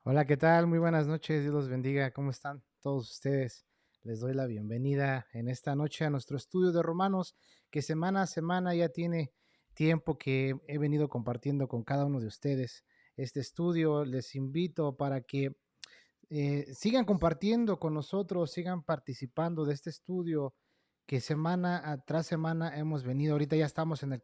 Hola, ¿qué tal? Muy buenas noches, Dios los bendiga. ¿Cómo están todos ustedes? Les doy la bienvenida en esta noche a nuestro estudio de Romanos, que semana a semana ya tiene tiempo que he venido compartiendo con cada uno de ustedes este estudio. Les invito para que sigan compartiendo con nosotros, sigan participando de este estudio que tras semana hemos venido. Ahorita ya estamos en el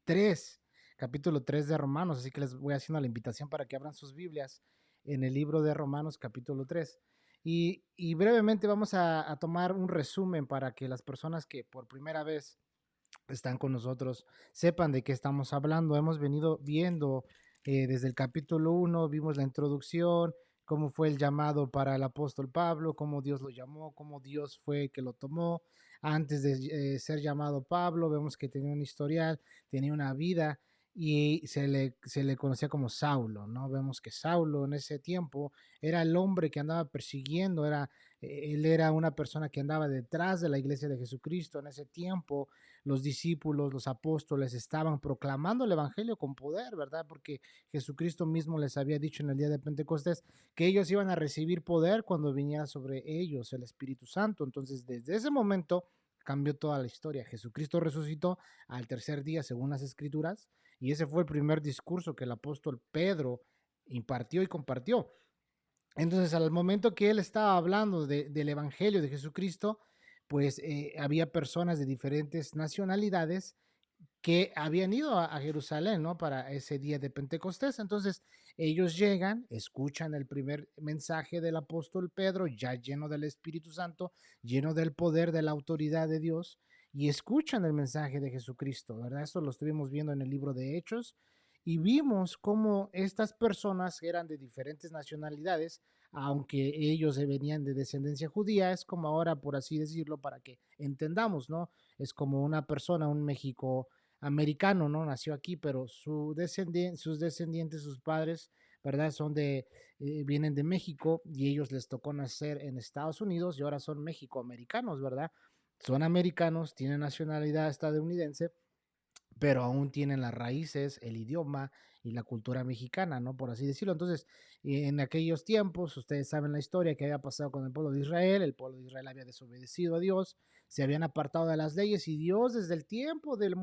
tres, capítulo 3 de Romanos, así que les voy haciendo la invitación para que abran sus Biblias en el libro de Romanos capítulo 3. Y brevemente vamos a tomar un resumen para que las personas que por primera vez están con nosotros sepan de qué estamos hablando. Hemos venido viendo desde el capítulo 1, vimos la introducción, cómo fue el llamado para el apóstol Pablo, cómo Dios lo llamó, cómo Dios fue que lo tomó. Antes de ser llamado Pablo, vemos que tenía un historial, tenía una vida y se le conocía como Saulo, ¿no? Vemos que Saulo en ese tiempo era el hombre que andaba persiguiendo, él era una persona que andaba detrás de la iglesia de Jesucristo en ese tiempo. Los discípulos, los apóstoles estaban proclamando el Evangelio con poder, ¿verdad? Porque Jesucristo mismo les había dicho en el día de Pentecostés que ellos iban a recibir poder cuando viniera sobre ellos el Espíritu Santo. Entonces, desde ese momento cambió toda la historia. Jesucristo resucitó al tercer día, según las Escrituras, y ese fue el primer discurso que el apóstol Pedro impartió y compartió. Entonces, al momento que él estaba hablando del Evangelio de Jesucristo, pues había personas de diferentes nacionalidades que habían ido a Jerusalén, ¿no? Para ese día de Pentecostés. Entonces, ellos llegan, escuchan el primer mensaje del apóstol Pedro, ya lleno del Espíritu Santo, lleno del poder, de la autoridad de Dios, y escuchan el mensaje de Jesucristo, ¿verdad? Esto lo estuvimos viendo en el libro de Hechos, y vimos cómo estas personas eran de diferentes nacionalidades, aunque ellos venían de descendencia judía, es como ahora, por así decirlo, para que entendamos, ¿no? Es como una persona, un México americano, ¿no? Nació aquí, pero sus descendientes, sus padres, ¿verdad? Vienen de México y ellos les tocó nacer en Estados Unidos y ahora son mexicoamericanos, ¿verdad? Son americanos, tienen nacionalidad estadounidense, pero aún tienen las raíces, el idioma y la cultura mexicana, ¿no? Por así decirlo. Entonces, en aquellos tiempos, ustedes saben la historia que había pasado con el pueblo de Israel había desobedecido a Dios, se habían apartado de las leyes y Dios desde el tiempo de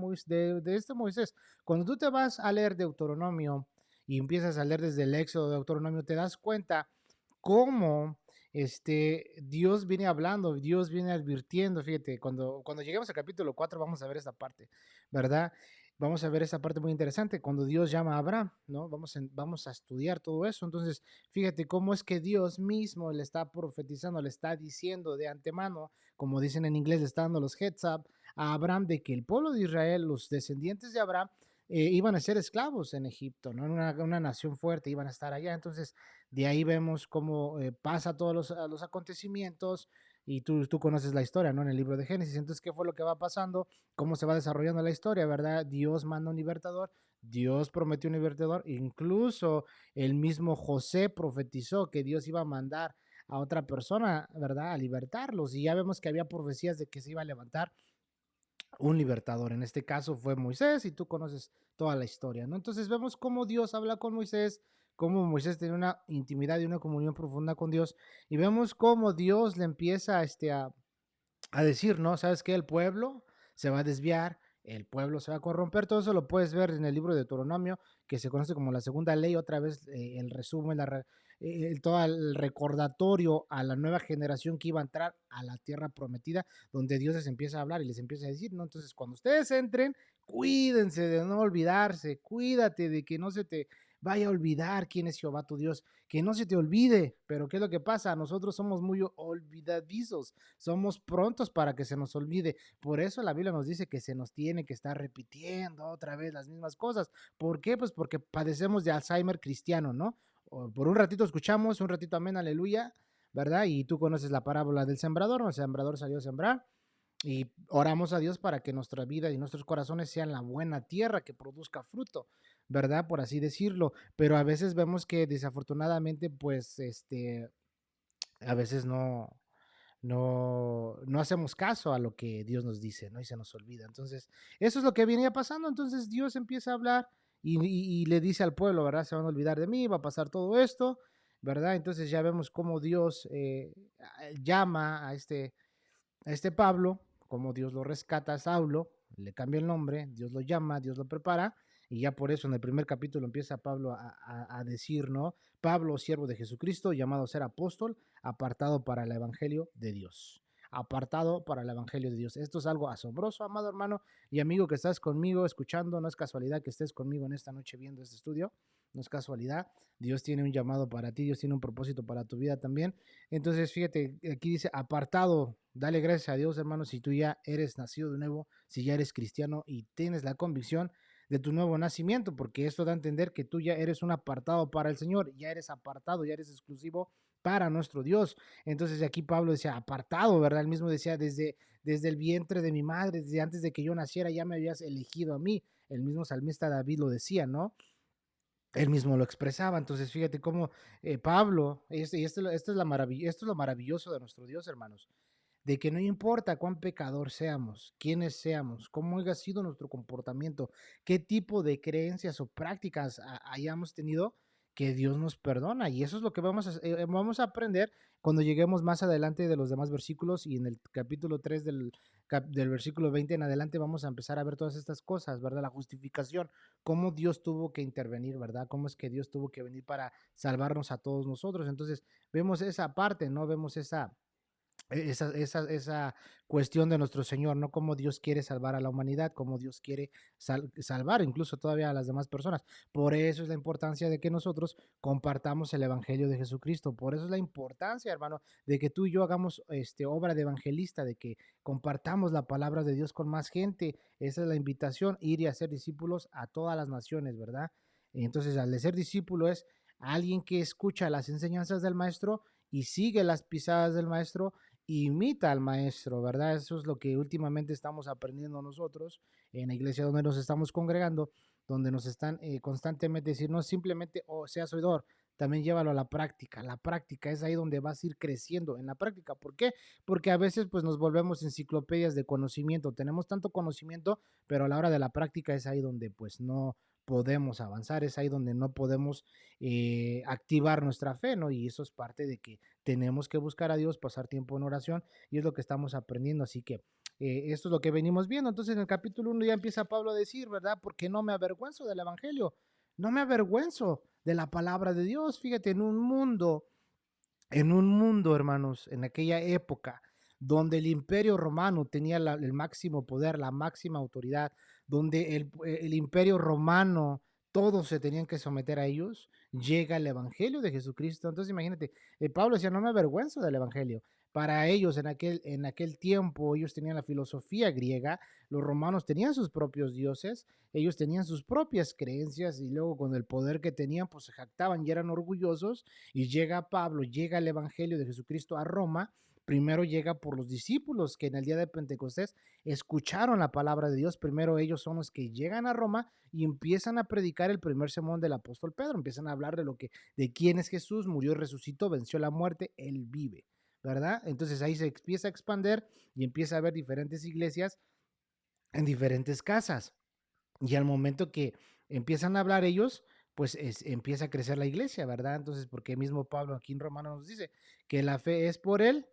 este Moisés, cuando tú te vas a leer Deuteronomio y empiezas a leer desde el Éxodo de Deuteronomio, te das cuenta cómo Dios viene hablando, Dios viene advirtiendo, fíjate, cuando lleguemos al capítulo 4 vamos a ver esta parte, ¿verdad? Vamos a ver esa parte muy interesante, cuando Dios llama a Abraham, ¿no? Vamos a estudiar todo eso. Entonces, fíjate cómo es que Dios mismo le está profetizando, le está diciendo de antemano, como dicen en inglés, le está dando los heads up a Abraham de que el pueblo de Israel, los descendientes de Abraham, iban a ser esclavos en Egipto, ¿no? En una nación fuerte, iban a estar allá. Entonces, de ahí vemos cómo pasa todos los acontecimientos y tú conoces la historia, ¿no? En el libro de Génesis. Entonces, ¿qué fue lo que va pasando? ¿Cómo se va desarrollando la historia, verdad? Dios manda un libertador, Dios prometió un libertador, incluso el mismo José profetizó que Dios iba a mandar a otra persona, ¿verdad? A libertarlos. Y ya vemos que había profecías de que se iba a levantar un libertador. En este caso fue Moisés y tú conoces toda la historia, ¿no? Entonces vemos cómo Dios habla con Moisés, cómo Moisés tiene una intimidad y una comunión profunda con Dios y vemos cómo Dios le empieza a decir, ¿no? ¿Sabes qué? El pueblo se va a desviar, el pueblo se va a corromper, todo eso lo puedes ver en el libro de Deuteronomio, que se conoce como la segunda ley, otra vez el resumen, todo el recordatorio a la nueva generación que iba a entrar a la tierra prometida, donde Dios les empieza a hablar y les empieza a decir, ¿no? Entonces, cuando ustedes entren, cuídense de no olvidarse, cuídate de que no se te vaya a olvidar quién es Jehová tu Dios, que no se te olvide, pero ¿qué es lo que pasa? Nosotros somos muy olvidadizos, somos prontos para que se nos olvide. Por eso la Biblia nos dice que se nos tiene que estar repitiendo otra vez las mismas cosas. ¿Por qué? Pues porque padecemos de Alzheimer cristiano, ¿no? Por un ratito escuchamos, un ratito amén, aleluya, ¿verdad? Y tú conoces la parábola del sembrador, ¿no? El sembrador salió a sembrar y oramos a Dios para que nuestra vida y nuestros corazones sean la buena tierra que produzca fruto, ¿verdad? Por así decirlo. Pero a veces vemos que desafortunadamente, pues, a veces no hacemos caso a lo que Dios nos dice, ¿no? Y se nos olvida. Entonces, eso es lo que venía pasando. Entonces Dios empieza a hablar y le dice al pueblo, ¿verdad? Se van a olvidar de mí, va a pasar todo esto. ¿verdad? Entonces ya vemos cómo Dios llama a este Pablo, cómo Dios lo rescata a Saulo, le cambia el nombre, Dios lo llama, Dios lo prepara, y ya por eso en el primer capítulo empieza Pablo a decir, ¿no? Pablo, siervo de Jesucristo, llamado a ser apóstol, apartado para el evangelio de Dios. Apartado para el evangelio de Dios. Esto es algo asombroso, amado hermano y amigo que estás conmigo escuchando. No es casualidad que estés conmigo en esta noche viendo este estudio. No es casualidad. Dios tiene un llamado para ti, Dios tiene un propósito para tu vida también. Entonces, fíjate, aquí dice apartado. Dale gracias a Dios, hermano, si tú ya eres nacido de nuevo, si ya eres cristiano y tienes la convicción de tu nuevo nacimiento, porque esto da a entender que tú ya eres un apartado para el Señor, ya eres apartado, ya eres exclusivo para nuestro Dios. Entonces aquí Pablo decía apartado, ¿verdad? Él mismo decía desde el vientre de mi madre, desde antes de que yo naciera ya me habías elegido a mí. El mismo salmista David lo decía, ¿no? Él mismo lo expresaba. Entonces, fíjate cómo Pablo, esto es lo maravilloso de nuestro Dios, hermanos, de que no importa cuán pecador seamos, quiénes seamos, cómo haya sido nuestro comportamiento, qué tipo de creencias o prácticas hayamos tenido, que Dios nos perdona. Y eso es lo que vamos a aprender cuando lleguemos más adelante de los demás versículos y en el capítulo 3 del versículo 20 en adelante vamos a empezar a ver todas estas cosas, ¿verdad? La justificación, cómo Dios tuvo que intervenir, ¿verdad? Cómo es que Dios tuvo que venir para salvarnos a todos nosotros. Entonces, vemos esa parte, ¿no? Vemos esa cuestión de nuestro Señor, no como Dios quiere salvar a la humanidad, como Dios quiere salvar incluso todavía a las demás personas. Por eso es la importancia de que nosotros compartamos el Evangelio de Jesucristo. Por eso es la importancia, hermano, de que tú y yo hagamos obra de evangelista, de que compartamos la palabra de Dios con más gente. Esa es la invitación, ir y hacer discípulos a todas las naciones, ¿verdad? Entonces, al de ser discípulo es alguien que escucha las enseñanzas del maestro y sigue las pisadas del maestro, imita al maestro, ¿verdad? Eso es lo que últimamente estamos aprendiendo nosotros en la iglesia donde nos estamos congregando, donde nos están constantemente diciendo, no simplemente, oh, seas oidor, también llévalo a la práctica. La práctica es ahí donde vas a ir creciendo en la práctica. ¿Por qué? Porque a veces pues nos volvemos enciclopedias de conocimiento. Tenemos tanto conocimiento, pero a la hora de la práctica es ahí donde pues no podemos avanzar, es ahí donde no podemos activar nuestra fe, ¿no? Y eso es parte de que tenemos que buscar a Dios, pasar tiempo en oración y es lo que estamos aprendiendo. Así que esto es lo que venimos viendo. Entonces en el capítulo 1 ya empieza Pablo a decir, ¿verdad? Porque no me avergüenzo del Evangelio, no me avergüenzo de la palabra de Dios. Fíjate, en un mundo, hermanos, en aquella época, donde el imperio romano tenía el máximo poder, la máxima autoridad, donde el imperio romano, todos se tenían que someter a ellos, llega el evangelio de Jesucristo. Entonces imagínate, Pablo decía, no me avergüenzo del evangelio. Para ellos en aquel tiempo, ellos tenían la filosofía griega, los romanos tenían sus propios dioses, ellos tenían sus propias creencias y luego con el poder que tenían, pues se jactaban y eran orgullosos y llega Pablo, llega el Evangelio de Jesucristo a Roma. Primero llega por los discípulos que en el día de Pentecostés escucharon la palabra de Dios. Primero ellos son los que llegan a Roma y empiezan a predicar el primer sermón del apóstol Pedro. Empiezan a hablar de quién es Jesús, murió, resucitó, venció la muerte, él vive, ¿verdad? Entonces ahí se empieza a expander y empieza a haber diferentes iglesias en diferentes casas. Y al momento que empiezan a hablar ellos, pues empieza a crecer la iglesia, ¿verdad? Entonces, porque mismo Pablo aquí en Romanos nos dice que la fe es por el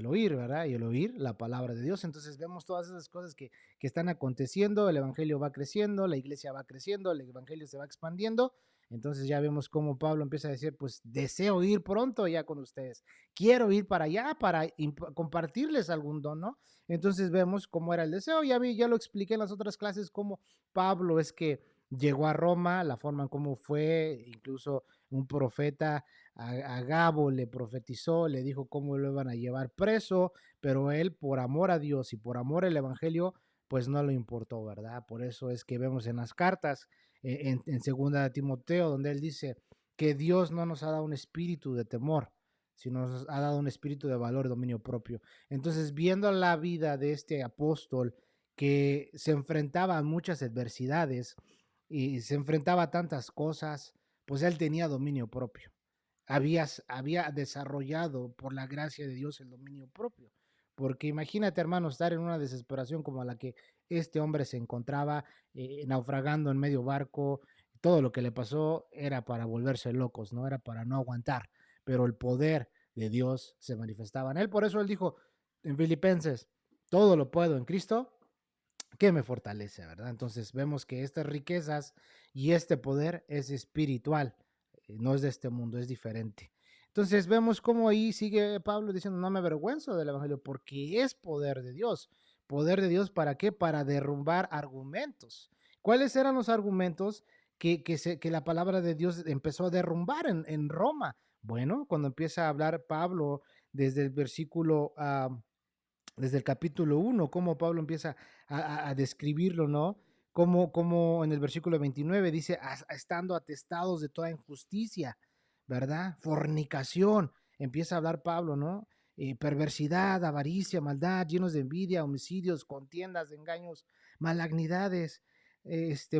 oír, ¿verdad? Y el oír la palabra de Dios. Entonces vemos todas esas cosas que están aconteciendo, el Evangelio va creciendo, la iglesia va creciendo, el Evangelio se va expandiendo. Entonces ya vemos cómo Pablo empieza a decir, pues deseo ir pronto ya con ustedes, quiero ir para allá para compartirles algún don, ¿no? Entonces vemos cómo era el deseo, ya lo expliqué en las otras clases, cómo Pablo es que llegó a Roma, la forma en cómo fue, incluso un profeta a Gabo le profetizó, le dijo cómo lo iban a llevar preso, pero él por amor a Dios y por amor al Evangelio, pues no le importó, ¿verdad? Por eso es que vemos en las cartas, en segunda de Timoteo, donde él dice que Dios no nos ha dado un espíritu de temor, sino nos ha dado un espíritu de valor y dominio propio. Entonces, viendo la vida de este apóstol que se enfrentaba a muchas adversidades y se enfrentaba a tantas cosas, pues él tenía dominio propio. Había desarrollado por la gracia de Dios el dominio propio. Porque imagínate, hermano, estar en una desesperación como la que este hombre se encontraba, naufragando en medio barco, todo lo que le pasó era para volverse locos, no era para no aguantar, pero el poder de Dios se manifestaba en él. Por eso él dijo en Filipenses, todo lo puedo en Cristo que me fortalece, ¿verdad? Entonces vemos que estas riquezas y este poder es espiritual, no es de este mundo, es diferente. Entonces vemos cómo ahí sigue Pablo diciendo, no me avergüenzo del evangelio porque es poder de Dios. ¿Poder de Dios para qué? Para derrumbar argumentos. ¿Cuáles eran los argumentos que la palabra de Dios empezó a derrumbar en Roma? Bueno, cuando empieza a hablar Pablo desde el versículo desde el capítulo 1, cómo Pablo empieza a describirlo, ¿no? Como en el versículo 29 dice, estando atestados de toda injusticia, ¿verdad? Fornicación, empieza a hablar Pablo, ¿no? Perversidad, avaricia, maldad, llenos de envidia, homicidios, contiendas, engaños, malignidades,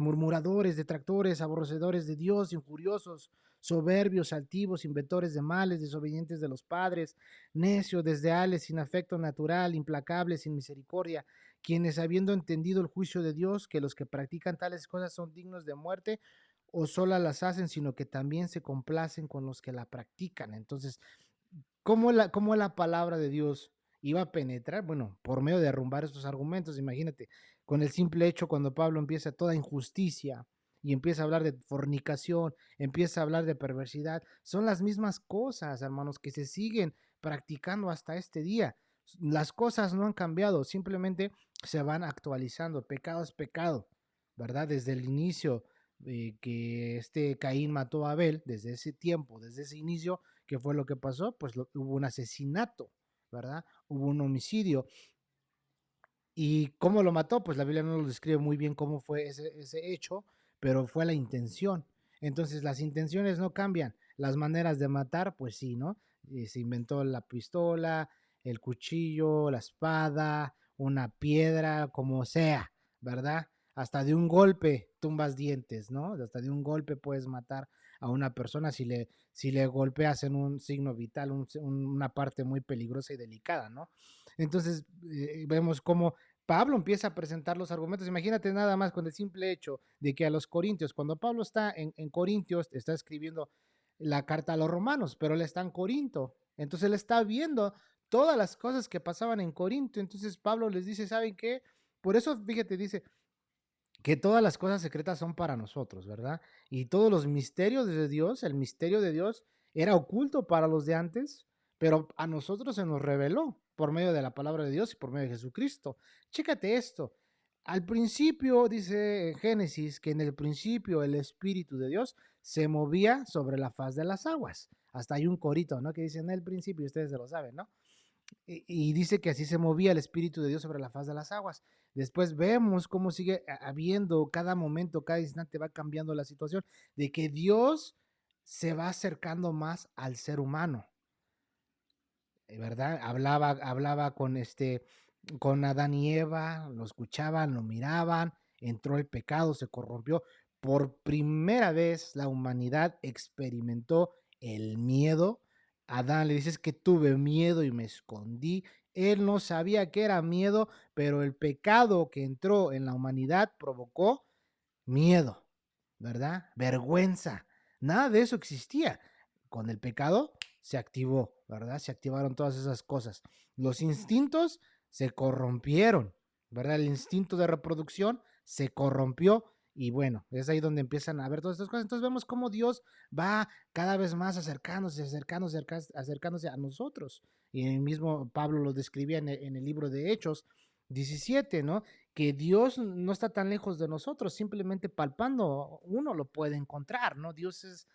murmuradores, detractores, aborrecedores de Dios, injuriosos, soberbios, altivos, inventores de males, desobedientes de los padres, necios, desleales, sin afecto natural, implacables, sin misericordia, quienes habiendo entendido el juicio de Dios, que los que practican tales cosas son dignos de muerte, o solo las hacen, sino que también se complacen con los que la practican. Entonces, ¿cómo la palabra de Dios iba a penetrar? Bueno, por medio de derrumbar estos argumentos, imagínate, con el simple hecho cuando Pablo empieza toda injusticia y empieza a hablar de fornicación, empieza a hablar de perversidad, son las mismas cosas, hermanos, que se siguen practicando hasta este día. Las cosas no han cambiado, simplemente se van actualizando. Pecado es pecado, ¿verdad? Desde el inicio que Caín mató a Abel, desde ese tiempo, desde ese inicio, ¿qué fue lo que pasó? Pues hubo un asesinato, ¿verdad? Hubo un homicidio. ¿Y cómo lo mató? Pues la Biblia no lo describe muy bien cómo fue ese hecho, pero fue la intención. Entonces las intenciones no cambian. Las maneras de matar, pues sí, ¿no? Se inventó la pistola, el cuchillo, la espada, una piedra, como sea, ¿verdad? Hasta de un golpe tumbas dientes, ¿no? Hasta de un golpe puedes matar a una persona si le golpeas en un signo vital, una parte muy peligrosa y delicada, ¿no? Entonces vemos cómo Pablo empieza a presentar los argumentos. Imagínate nada más con el simple hecho de que a los corintios, cuando Pablo está en Corintios, está escribiendo la carta a los romanos, pero él está en Corinto. Entonces él está viendo todas las cosas que pasaban en Corinto. Entonces Pablo les dice, ¿saben qué? Por eso, fíjate, dice que todas las cosas secretas son para nosotros, ¿verdad? Y todos los misterios de Dios, el misterio de Dios era oculto para los de antes, pero a nosotros se nos reveló por medio de la palabra de Dios y por medio de Jesucristo. Chécate esto. Al principio, dice Génesis, que en el principio el Espíritu de Dios se movía sobre la faz de las aguas. Hasta hay un corito, ¿no? Que dice en el principio, ustedes se lo saben, ¿no? Y dice que así se movía el Espíritu de Dios sobre la faz de las aguas. Después vemos cómo sigue habiendo cada momento, cada instante va cambiando la situación, de que Dios se va acercando más al ser humano, ¿verdad? Hablaba con Adán y Eva, lo escuchaban, lo miraban, entró el pecado, se corrompió. Por primera vez la humanidad experimentó el miedo. Adán le dices que tuve miedo y me escondí. Él no sabía que era miedo, pero el pecado que entró en la humanidad provocó miedo, ¿verdad? Vergüenza. Nada de eso existía. Con el pecado se activó, ¿verdad? Se activaron todas esas cosas. Los instintos se corrompieron, ¿verdad? El instinto de reproducción se corrompió y bueno, es ahí donde empiezan a ver todas estas cosas. Entonces vemos cómo Dios va cada vez más acercándose a nosotros. Y el mismo Pablo lo describía en el libro de Hechos 17, ¿no? Que Dios no está tan lejos de nosotros, simplemente palpando uno lo puede encontrar, ¿no? Dios es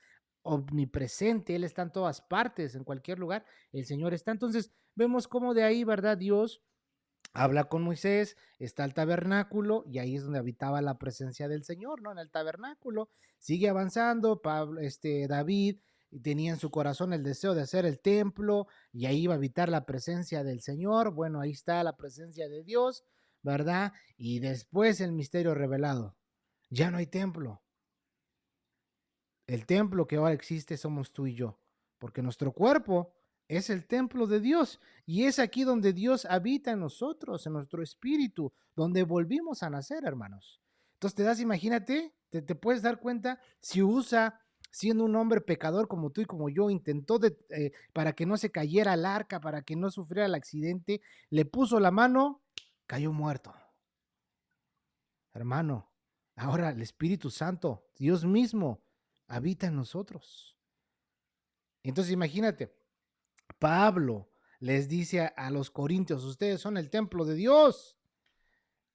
omnipresente, Él está en todas partes, en cualquier lugar, el Señor está. Entonces vemos cómo de ahí, ¿verdad? Dios habla con Moisés, está el tabernáculo y ahí es donde habitaba la presencia del Señor, ¿no? En el tabernáculo. Sigue avanzando, Pablo, David tenía en su corazón el deseo de hacer el templo y ahí iba a habitar la presencia del Señor. Bueno, ahí está la presencia de Dios, ¿verdad? Y después el misterio revelado. Ya no hay templo. El templo que ahora existe somos tú y yo, porque nuestro cuerpo es el templo de Dios y es aquí donde Dios habita en nosotros, en nuestro espíritu, donde volvimos a nacer, hermanos. Entonces te das, imagínate te puedes dar cuenta si Usa, siendo un hombre pecador como tú y como yo, intentó para que no se cayera el arca, para que no sufriera el accidente, le puso la mano, cayó muerto. Hermano, ahora el Espíritu Santo, Dios mismo, habita en nosotros. Entonces imagínate, Pablo les dice a los corintios, ustedes son el templo de Dios.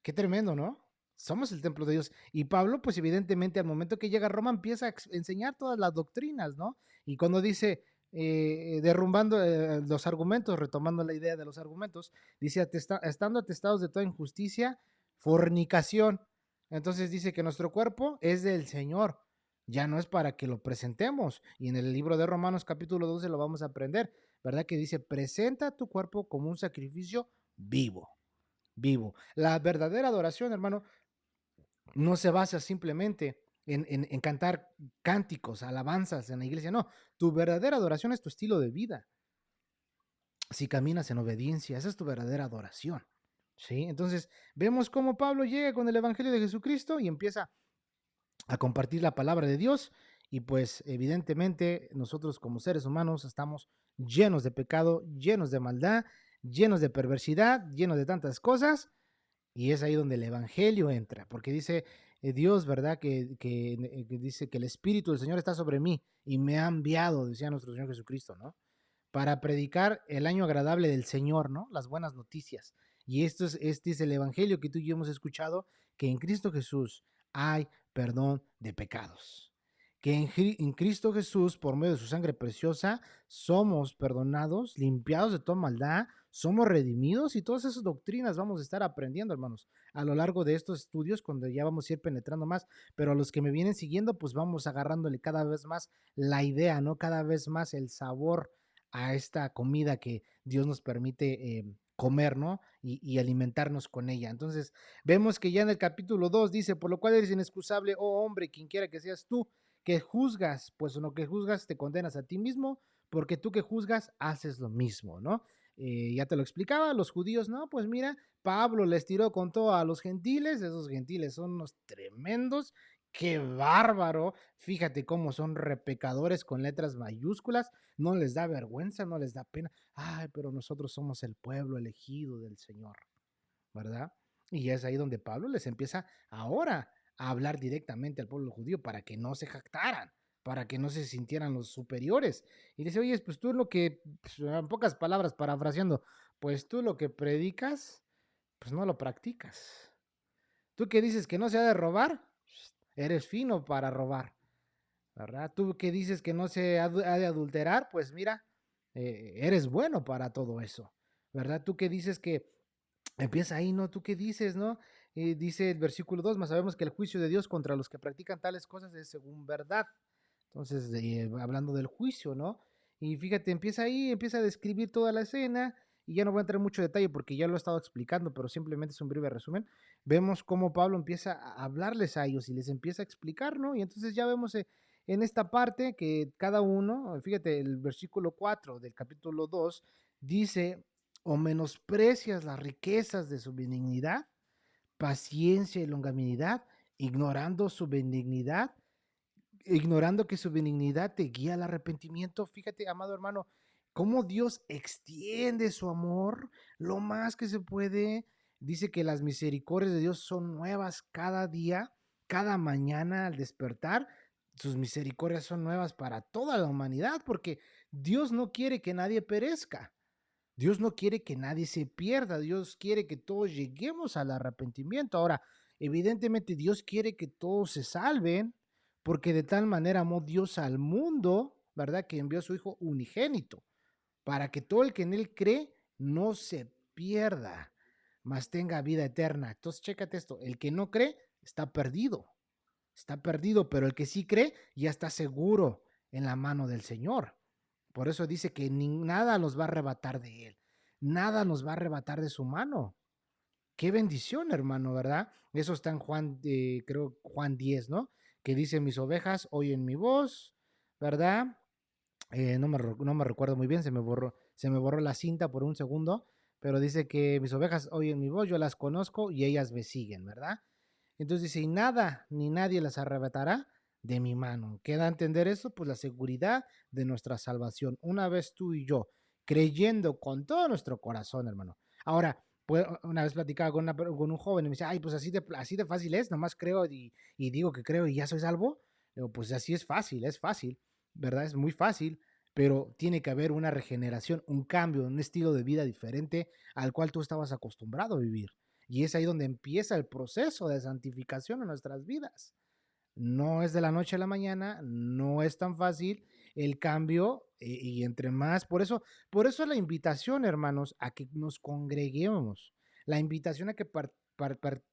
Qué tremendo, ¿no? Somos el templo de Dios. Y Pablo, pues evidentemente al momento que llega a Roma empieza a enseñar todas las doctrinas, ¿no? Y cuando dice, derrumbando los argumentos, retomando la idea de los argumentos, dice, estando atestados de toda injusticia, fornicación. Entonces dice que nuestro cuerpo es del Señor, ya no es para que lo presentemos. Y en el libro de Romanos capítulo 12 lo vamos a aprender, ¿verdad? Que dice, presenta tu cuerpo como un sacrificio vivo. Vivo. La verdadera adoración, hermano, no se basa simplemente en cantar cánticos, alabanzas en la iglesia. No, tu verdadera adoración es tu estilo de vida. Si caminas en obediencia, esa es tu verdadera adoración. ¿Sí? Entonces, vemos cómo Pablo llega con el Evangelio de Jesucristo y empieza a compartir la palabra de Dios. Y pues evidentemente nosotros como seres humanos estamos llenos de pecado, llenos de maldad, llenos de perversidad, llenos de tantas cosas. Y es ahí donde el Evangelio entra, porque dice Dios, ¿verdad? Que dice que el Espíritu del Señor está sobre mí y me ha enviado, decía nuestro Señor Jesucristo, ¿no? Para predicar el año agradable del Señor, ¿no? Las buenas noticias. Y este es el Evangelio que tú y yo hemos escuchado, que en Cristo Jesús hay perdón de pecados. Que en Cristo Jesús, por medio de su sangre preciosa, somos perdonados, limpiados de toda maldad, somos redimidos y todas esas doctrinas vamos a estar aprendiendo, hermanos, a lo largo de estos estudios, cuando ya vamos a ir penetrando más, pero a los que me vienen siguiendo, pues vamos agarrándole cada vez más la idea, ¿no? Cada vez más el sabor a esta comida que Dios nos permite comer, ¿no? Y alimentarnos con ella. Entonces, vemos que ya en el capítulo 2 dice, por lo cual eres inexcusable, oh hombre, quien quiera que seas tú, que juzgas, pues en lo que juzgas te condenas a ti mismo, porque tú que juzgas haces lo mismo, ¿no? Ya te lo explicaba, los judíos, no, pues mira, Pablo les tiró con todo a los gentiles, esos gentiles son unos tremendos, qué bárbaro, fíjate cómo son repecadores con letras mayúsculas, no les da vergüenza, no les da pena, ay, pero nosotros somos el pueblo elegido del Señor, ¿verdad? Y es ahí donde Pablo les empieza ahora a hablar directamente al pueblo judío para que no se jactaran, para que no se sintieran los superiores. Y dice, oye, pues tú lo que, pues, en pocas palabras, parafraseando, pues tú lo que predicas, pues no lo practicas. Tú que dices que no se ha de robar, eres fino para robar, ¿verdad? Tú que dices que no se ha de adulterar, pues mira, eres bueno para todo eso, ¿verdad? Tú que dices que empieza ahí, ¿no? ¿Tú qué dices, no? Dice el versículo 2, más sabemos que el juicio de Dios contra los que practican tales cosas es según verdad. Entonces, hablando del juicio, ¿no? Y fíjate, empieza ahí, empieza a describir toda la escena, y ya no voy a entrar en mucho detalle porque ya lo he estado explicando, pero simplemente es un breve resumen. Vemos cómo Pablo empieza a hablarles a ellos y les empieza a explicar, ¿no? Y entonces ya vemos en esta parte que cada uno, fíjate, el versículo 4 del capítulo 2 dice, o menosprecias las riquezas de su benignidad, paciencia y longanimidad, ignorando su benignidad, ignorando que su benignidad te guía al arrepentimiento. Fíjate, amado hermano, cómo Dios extiende su amor lo más que se puede. Dice que las misericordias de Dios son nuevas cada día, cada mañana al despertar. Sus misericordias son nuevas para toda la humanidad, porque Dios no quiere que nadie perezca. Dios no quiere que nadie se pierda, Dios quiere que todos lleguemos al arrepentimiento. Ahora, evidentemente Dios quiere que todos se salven, porque de tal manera amó Dios al mundo, ¿verdad? Que envió a su Hijo unigénito, para que todo el que en Él cree no se pierda, mas tenga vida eterna. Entonces, chécate esto, el que no cree está perdido, pero el que sí cree ya está seguro en la mano del Señor. Por eso dice que nada nos va a arrebatar de Él, nada nos va a arrebatar de su mano. Qué bendición, hermano, ¿verdad? Eso está en Juan, creo, Juan 10, ¿no? Que dice, mis ovejas oyen mi voz, ¿verdad? No me recuerdo muy bien, se me borró la cinta por un segundo, pero dice que mis ovejas oyen mi voz, yo las conozco y ellas me siguen, ¿verdad? Entonces dice, y nada ni nadie las arrebatará de mi mano. ¿Queda a entender eso? Pues la seguridad de nuestra salvación. Una vez tú y yo, creyendo con todo nuestro corazón, hermano. Ahora, pues, una vez platicaba con un joven y me dice, ay, pues así de fácil es, nomás creo y digo que creo y ya soy salvo. Digo, pues así es fácil, ¿verdad? Es muy fácil, pero tiene que haber una regeneración, un cambio, un estilo de vida diferente al cual tú estabas acostumbrado a vivir. Y es ahí donde empieza el proceso de santificación en nuestras vidas. No es de la noche a la mañana, no es tan fácil el cambio y entre más, por eso la invitación, hermanos, a que nos congreguemos, la invitación a que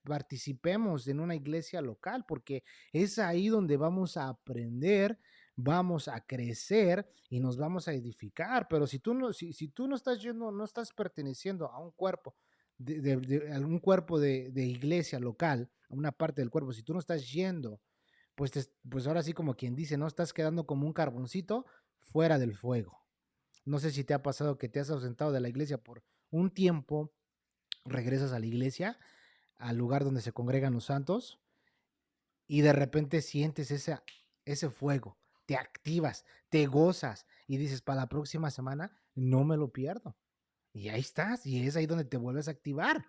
participemos en una iglesia local, porque es ahí donde vamos a aprender, vamos a crecer y nos vamos a edificar. Pero si tú no estás yendo, no estás perteneciendo a un cuerpo, de algún cuerpo de iglesia local, a una parte del cuerpo, si tú no estás yendo, pues ahora sí como quien dice, ¿no? Estás quedando como un carboncito fuera del fuego. No sé si te ha pasado que te has ausentado de la iglesia por un tiempo, regresas a la iglesia, al lugar donde se congregan los santos, y de repente sientes ese fuego, te activas, te gozas y dices, para la próxima semana no me lo pierdo. Y ahí estás, y es ahí donde te vuelves a activar,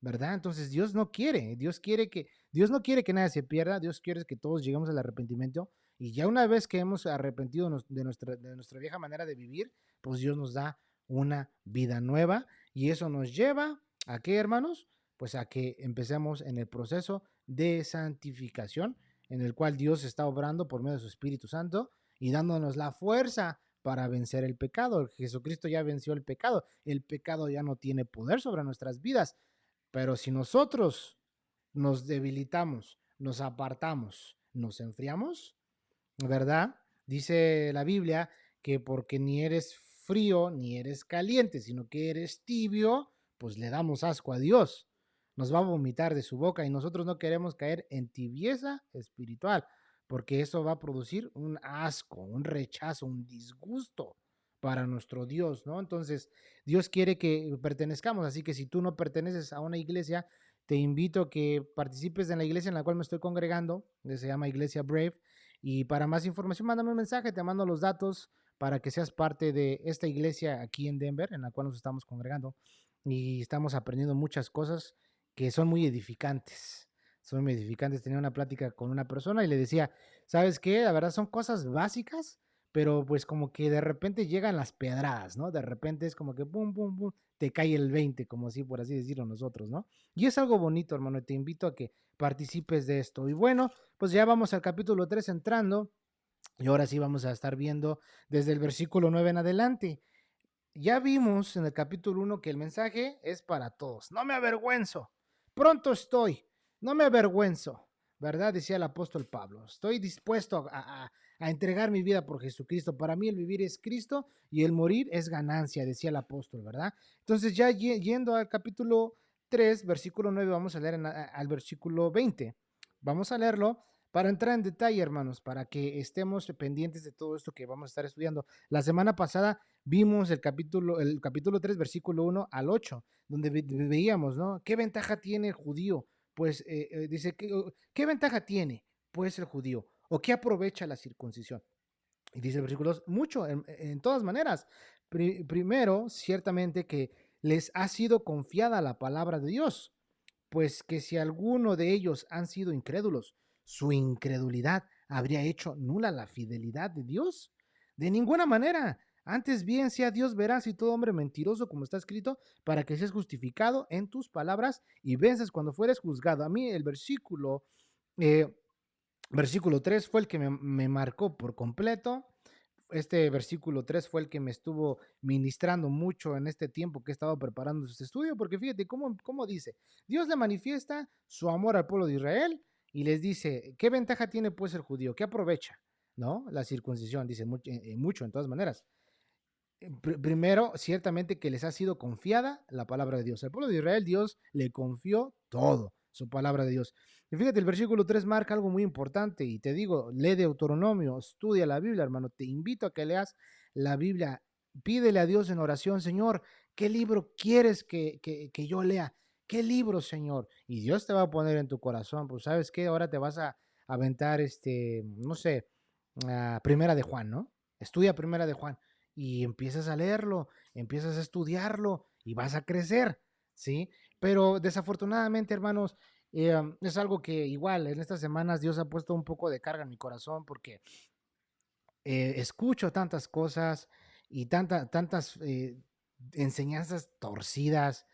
¿verdad? Entonces Dios no quiere que nadie se pierda, Dios quiere que todos lleguemos al arrepentimiento, y ya una vez que hemos arrepentido de nuestra vieja manera de vivir, pues Dios nos da una vida nueva, y eso nos lleva a qué, hermanos, pues a que empecemos en el proceso de santificación, en el cual Dios está obrando por medio de su Espíritu Santo y dándonos la fuerza para vencer el pecado. Jesucristo ya venció el pecado ya no tiene poder sobre nuestras vidas, pero si nosotros nos debilitamos, nos apartamos, nos enfriamos, ¿verdad? Dice la Biblia que porque ni eres frío ni eres caliente, sino que eres tibio, pues le damos asco a Dios. Nos va a vomitar de su boca y nosotros no queremos caer en tibieza espiritual, porque eso va a producir un asco, un rechazo, un disgusto para nuestro Dios, ¿no? Entonces, Dios quiere que pertenezcamos, así que si tú no perteneces a una iglesia, te invito a que participes en la iglesia en la cual me estoy congregando, que se llama Iglesia Brave, y para más información, mándame un mensaje, te mando los datos para que seas parte de esta iglesia aquí en Denver, en la cual nos estamos congregando y estamos aprendiendo muchas cosas que son muy edificantes. Son muy edificantes. Tenía una plática con una persona y le decía, ¿sabes qué? La verdad son cosas básicas, pero pues como que de repente llegan las pedradas, ¿no? De repente es como que pum, pum, pum, te cae el 20, como así, por así decirlo nosotros, ¿no? Y es algo bonito, hermano, y te invito a que participes de esto. Y bueno, pues ya vamos al capítulo 3 entrando, y ahora sí vamos a estar viendo desde el versículo 9 en adelante. Ya vimos en el capítulo 1 que el mensaje es para todos. No me avergüenzo. Pronto estoy. No me avergüenzo. ¿Verdad? Decía el apóstol Pablo. Estoy dispuesto a entregar mi vida por Jesucristo. Para mí el vivir es Cristo y el morir es ganancia, decía el apóstol, ¿verdad? Entonces ya yendo al capítulo 3, versículo 9, vamos a leer al versículo 20. Vamos a leerlo para entrar en detalle, hermanos, para que estemos pendientes de todo esto que vamos a estar estudiando. La semana pasada vimos el capítulo 3, versículo 1 al 8, donde veíamos, ¿no? ¿Qué ventaja tiene el judío? Pues dice, ¿qué ventaja tiene? Pues el judío. ¿O qué aprovecha la circuncisión? Y dice el versículo 2, mucho, en todas maneras. Primero, ciertamente que les ha sido confiada la palabra de Dios, pues que si alguno de ellos han sido incrédulos, su incredulidad habría hecho nula la fidelidad de Dios. De ninguna manera. Antes bien sea Dios veraz y todo hombre mentiroso, como está escrito, para que seas justificado en tus palabras y vences cuando fueres juzgado. A mí el eh, versículo 3 fue el que me marcó por completo. Este versículo 3 fue el que me estuvo ministrando mucho en este tiempo que he estado preparando este estudio, porque fíjate cómo dice, Dios le manifiesta su amor al pueblo de Israel y les dice, ¿qué ventaja tiene pues el judío? ¿Qué aprovecha? ¿No? La circuncisión, dice mucho en todas maneras. Primero, ciertamente que les ha sido confiada la palabra de Dios. Al pueblo de Israel, Dios le confió todo, su palabra de Dios. Y fíjate, el versículo 3 marca algo muy importante. Y te digo, lee Deuteronomio, estudia la Biblia, hermano. Te invito a que leas la Biblia. Pídele a Dios en oración, Señor, ¿qué libro quieres que yo lea? ¿qué libro, Señor? Y Dios te va a poner en tu corazón, pues ¿sabes qué? Ahora te vas a aventar, no sé, Primera de Juan, ¿no? Estudia Primera de Juan y empiezas a leerlo, empiezas a estudiarlo y vas a crecer, ¿sí? Pero desafortunadamente, hermanos, es algo que igual en estas semanas Dios ha puesto un poco de carga en mi corazón porque escucho tantas cosas y tantas enseñanzas torcidas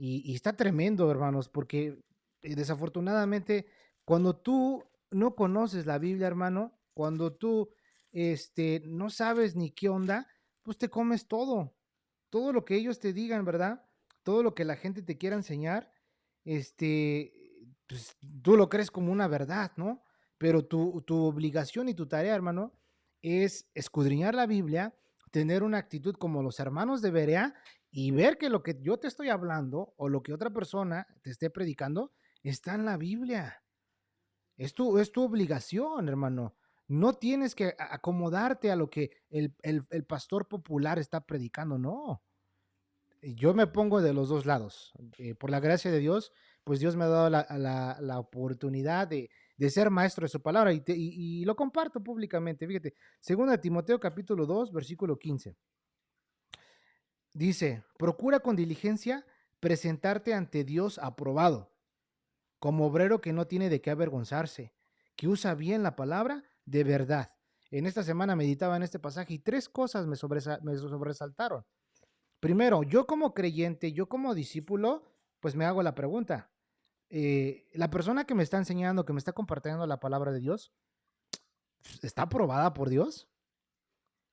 y está tremendo, hermanos, porque desafortunadamente cuando tú no conoces la Biblia, hermano, cuando tú no sabes ni qué onda, pues te comes todo lo que ellos te digan, ¿verdad? Todo lo que la gente te quiera enseñar, este, pues tú lo crees como una verdad, ¿no? Pero tu obligación y tu tarea, hermano, es escudriñar la Biblia, tener una actitud como los hermanos de Berea y ver que lo que yo te estoy hablando o lo que otra persona te esté predicando está en la Biblia. Es tu obligación, hermano. No tienes que acomodarte a lo que el pastor popular está predicando, no. Yo me pongo de los dos lados. Por la gracia de Dios, pues Dios me ha dado la oportunidad de ser maestro de su palabra y lo comparto públicamente. Fíjate, 2 Timoteo capítulo 2, versículo 15. Dice, procura con diligencia presentarte ante Dios aprobado, como obrero que no tiene de qué avergonzarse, que usa bien la palabra de verdad. En esta semana meditaba en este pasaje y tres cosas me sobresaltaron. Primero, yo como creyente, yo como discípulo, pues me hago la pregunta, la persona que me está enseñando, que me está compartiendo la palabra de Dios, ¿está aprobada por Dios?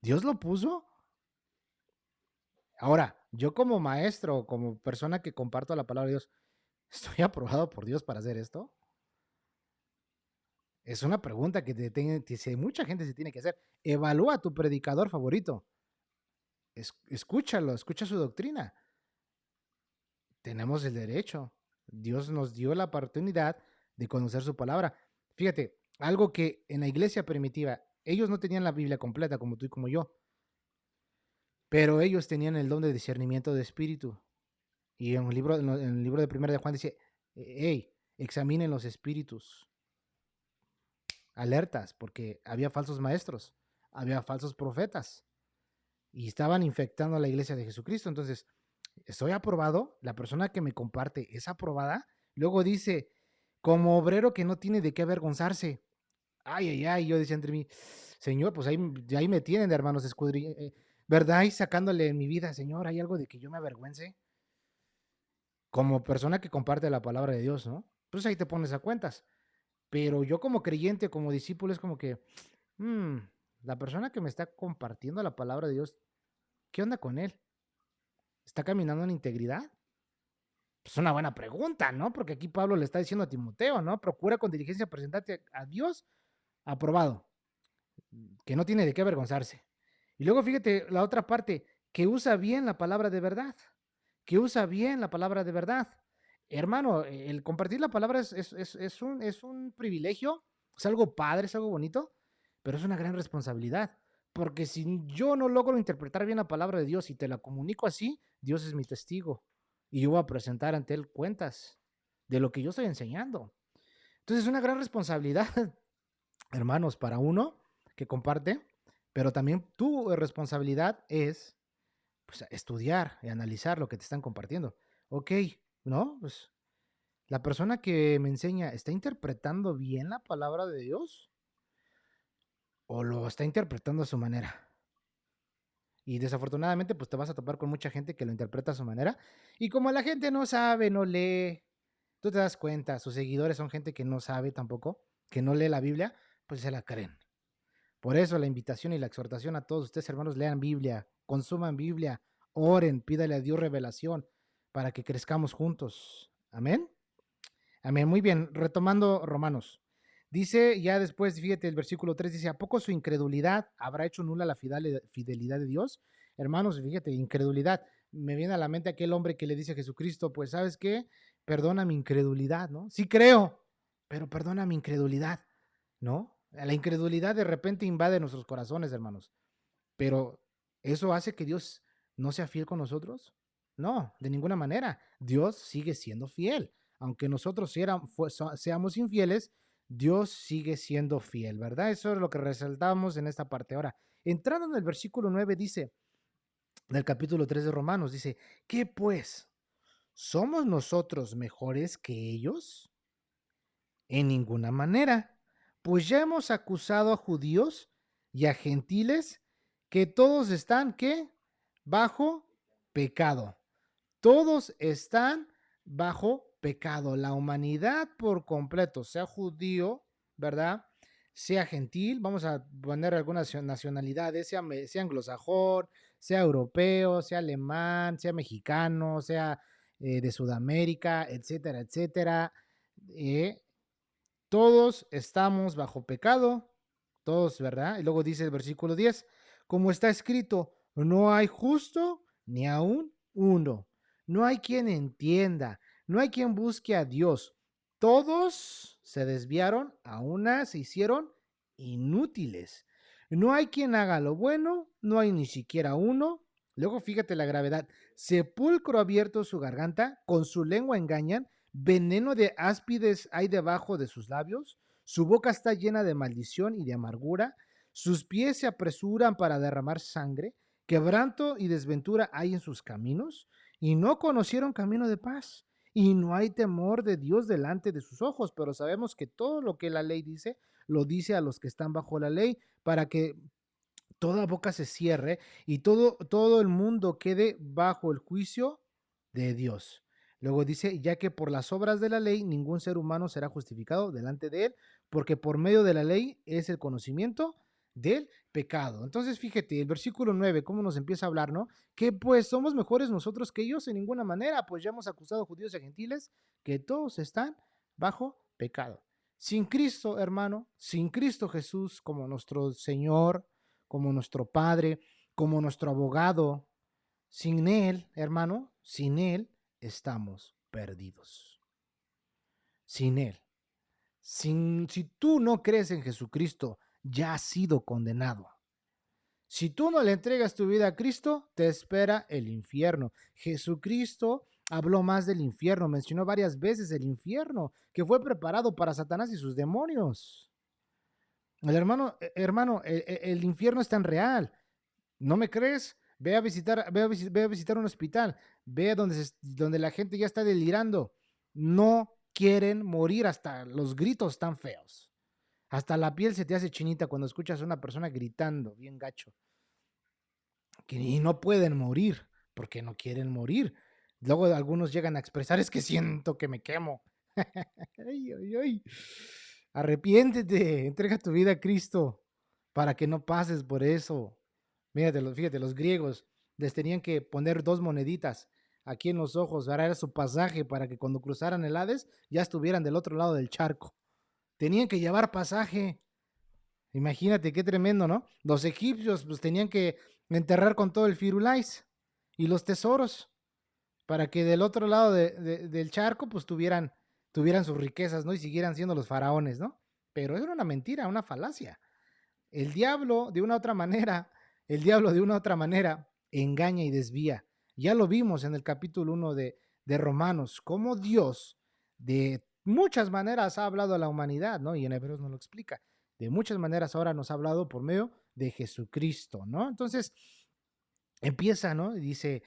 ¿Dios lo puso? Ahora, yo como maestro, como persona que comparto la palabra de Dios, ¿estoy aprobado por Dios para hacer esto? Es una pregunta que mucha gente se tiene que hacer. Evalúa a tu predicador favorito. Escúchalo, escucha su doctrina. Tenemos el derecho. Dios nos dio la oportunidad de conocer su palabra. Fíjate, algo que en la iglesia primitiva, ellos no tenían la Biblia completa como tú y como yo, pero ellos tenían el don de discernimiento de espíritu. Y en el libro de Primera de Juan dice, hey, examinen los espíritus, alertas, porque había falsos maestros, había falsos profetas y estaban infectando a la iglesia de Jesucristo. Entonces, estoy aprobado, la persona que me comparte es aprobada. Luego dice, como obrero que no tiene de qué avergonzarse. Ay, ay, ay, yo decía entre mí, Señor, pues ahí me tienen, hermanos, ¿verdad? Y sacándole en mi vida, Señor, ¿hay algo de que yo me avergüence? Como persona que comparte la palabra de Dios, ¿no? Pues ahí te pones a cuentas. Pero yo como creyente, como discípulo, es como que, mm, la persona que me está compartiendo la palabra de Dios, ¿qué onda con él? ¿Está caminando en integridad? Pues una buena pregunta, ¿no? Porque aquí Pablo le está diciendo a Timoteo, ¿no? Procura con diligencia presentarte a Dios aprobado, que no tiene de qué avergonzarse. Y luego fíjate la otra parte, que usa bien la palabra de verdad, que usa bien la palabra de verdad. Hermano, el compartir la palabra es un privilegio, es algo padre, es algo bonito, pero es una gran responsabilidad. Porque si yo no logro interpretar bien la palabra de Dios y te la comunico así, Dios es mi testigo. Y yo voy a presentar ante Él cuentas de lo que yo estoy enseñando. Entonces es una gran responsabilidad, hermanos, para uno que comparte, pero también tu responsabilidad es pues, estudiar y analizar lo que te están compartiendo. Ok, ¿no? Pues la persona que me enseña, ¿está interpretando bien la palabra de Dios? ¿O lo está interpretando a su manera? Y desafortunadamente, pues te vas a topar con mucha gente que lo interpreta a su manera. Y como la gente no sabe, no lee, tú te das cuenta, sus seguidores son gente que no sabe tampoco, que no lee la Biblia, pues se la creen. Por eso la invitación y la exhortación a todos ustedes, hermanos, lean Biblia, consuman Biblia, oren, pídale a Dios revelación para que crezcamos juntos. Amén. Amén. Muy bien, retomando Romanos. Dice ya después, fíjate, el versículo 3 dice, ¿a poco su incredulidad habrá hecho nula la fidelidad de Dios? Hermanos, fíjate, incredulidad. Me viene a la mente aquel hombre que le dice a Jesucristo, pues, ¿sabes qué? Perdona mi incredulidad, ¿no? Sí creo, pero perdona mi incredulidad, ¿no? La incredulidad de repente invade nuestros corazones, hermanos. Pero ¿eso hace que Dios no sea fiel con nosotros? No, de ninguna manera. Dios sigue siendo fiel. Aunque nosotros seamos infieles, Dios sigue siendo fiel, ¿verdad? Eso es lo que resaltamos en esta parte. Ahora, entrando en el versículo 9, dice, del capítulo 3 de Romanos, dice, ¿qué pues? ¿Somos nosotros mejores que ellos? En ninguna manera, pues ya hemos acusado a judíos y a gentiles que todos están, ¿qué? Bajo pecado. Todos están bajo pecado. La humanidad por completo, sea judío, ¿verdad? Sea gentil, vamos a poner algunas nacionalidades, sea anglosajón, sea europeo, sea alemán, sea mexicano, sea de Sudamérica, etcétera, etcétera. Eh, todos estamos bajo pecado, todos, ¿verdad? Y luego dice el versículo 10, como está escrito, no hay justo ni aún uno, no hay quien entienda, no hay quien busque a Dios. Todos se desviaron, a una se hicieron inútiles. No hay quien haga lo bueno, no hay ni siquiera uno. Luego fíjate la gravedad. Sepulcro abierto su garganta, con su lengua engañan, veneno de áspides hay debajo de sus labios, su boca está llena de maldición y de amargura, sus pies se apresuran para derramar sangre, quebranto y desventura hay en sus caminos, y no conocieron camino de paz, y no hay temor de Dios delante de sus ojos, pero sabemos que todo lo que la ley dice, lo dice a los que están bajo la ley, para que toda boca se cierre y todo el mundo quede bajo el juicio de Dios. Luego dice, ya que por las obras de la ley ningún ser humano será justificado delante de él, porque por medio de la ley es el conocimiento del pecado. Entonces, fíjate, el versículo 9, cómo nos empieza a hablar, ¿no? Que pues somos mejores nosotros que ellos en ninguna manera, pues ya hemos acusado a judíos y a gentiles que todos están bajo pecado. Sin Cristo, hermano, sin Cristo Jesús como nuestro Señor, como nuestro Padre, como nuestro abogado. Sin Él, hermano, sin Él estamos perdidos. Sin Él. Si tú no crees en Jesucristo, ya has sido condenado. Si tú no le entregas tu vida a Cristo, te espera el infierno. Jesucristo habló más del infierno, mencionó varias veces el infierno que fue preparado para Satanás y sus demonios. El infierno es tan real. ¿No me crees? Ve a visitar un hospital, ve donde la gente ya está delirando. No quieren morir, hasta los gritos tan feos. Hasta la piel se te hace chinita cuando escuchas a una persona gritando, bien gacho. Y no pueden morir, porque no quieren morir. Luego algunos llegan a expresar, es que siento que me quemo. Ay, ay, ay. Arrepiéntete, entrega tu vida a Cristo para que no pases por eso. Fíjate, los griegos les tenían que poner 2 moneditas aquí en los ojos, era su pasaje para que cuando cruzaran el Hades ya estuvieran del otro lado del charco. Tenían que llevar pasaje. Imagínate qué tremendo, ¿no? Los egipcios pues tenían que enterrar con todo el firulais y los tesoros para que del otro lado del charco pues tuvieran sus riquezas, ¿no? Y siguieran siendo los faraones, ¿no? Pero eso era una mentira, una falacia. El diablo, de una u otra manera, el diablo de una u otra manera engaña y desvía. Ya lo vimos en el capítulo 1 de Romanos, cómo Dios de muchas maneras ha hablado a la humanidad, ¿no? Y en Hebreos nos lo explica. De muchas maneras ahora nos ha hablado por medio de Jesucristo, ¿no? Entonces empieza, ¿no? Y dice,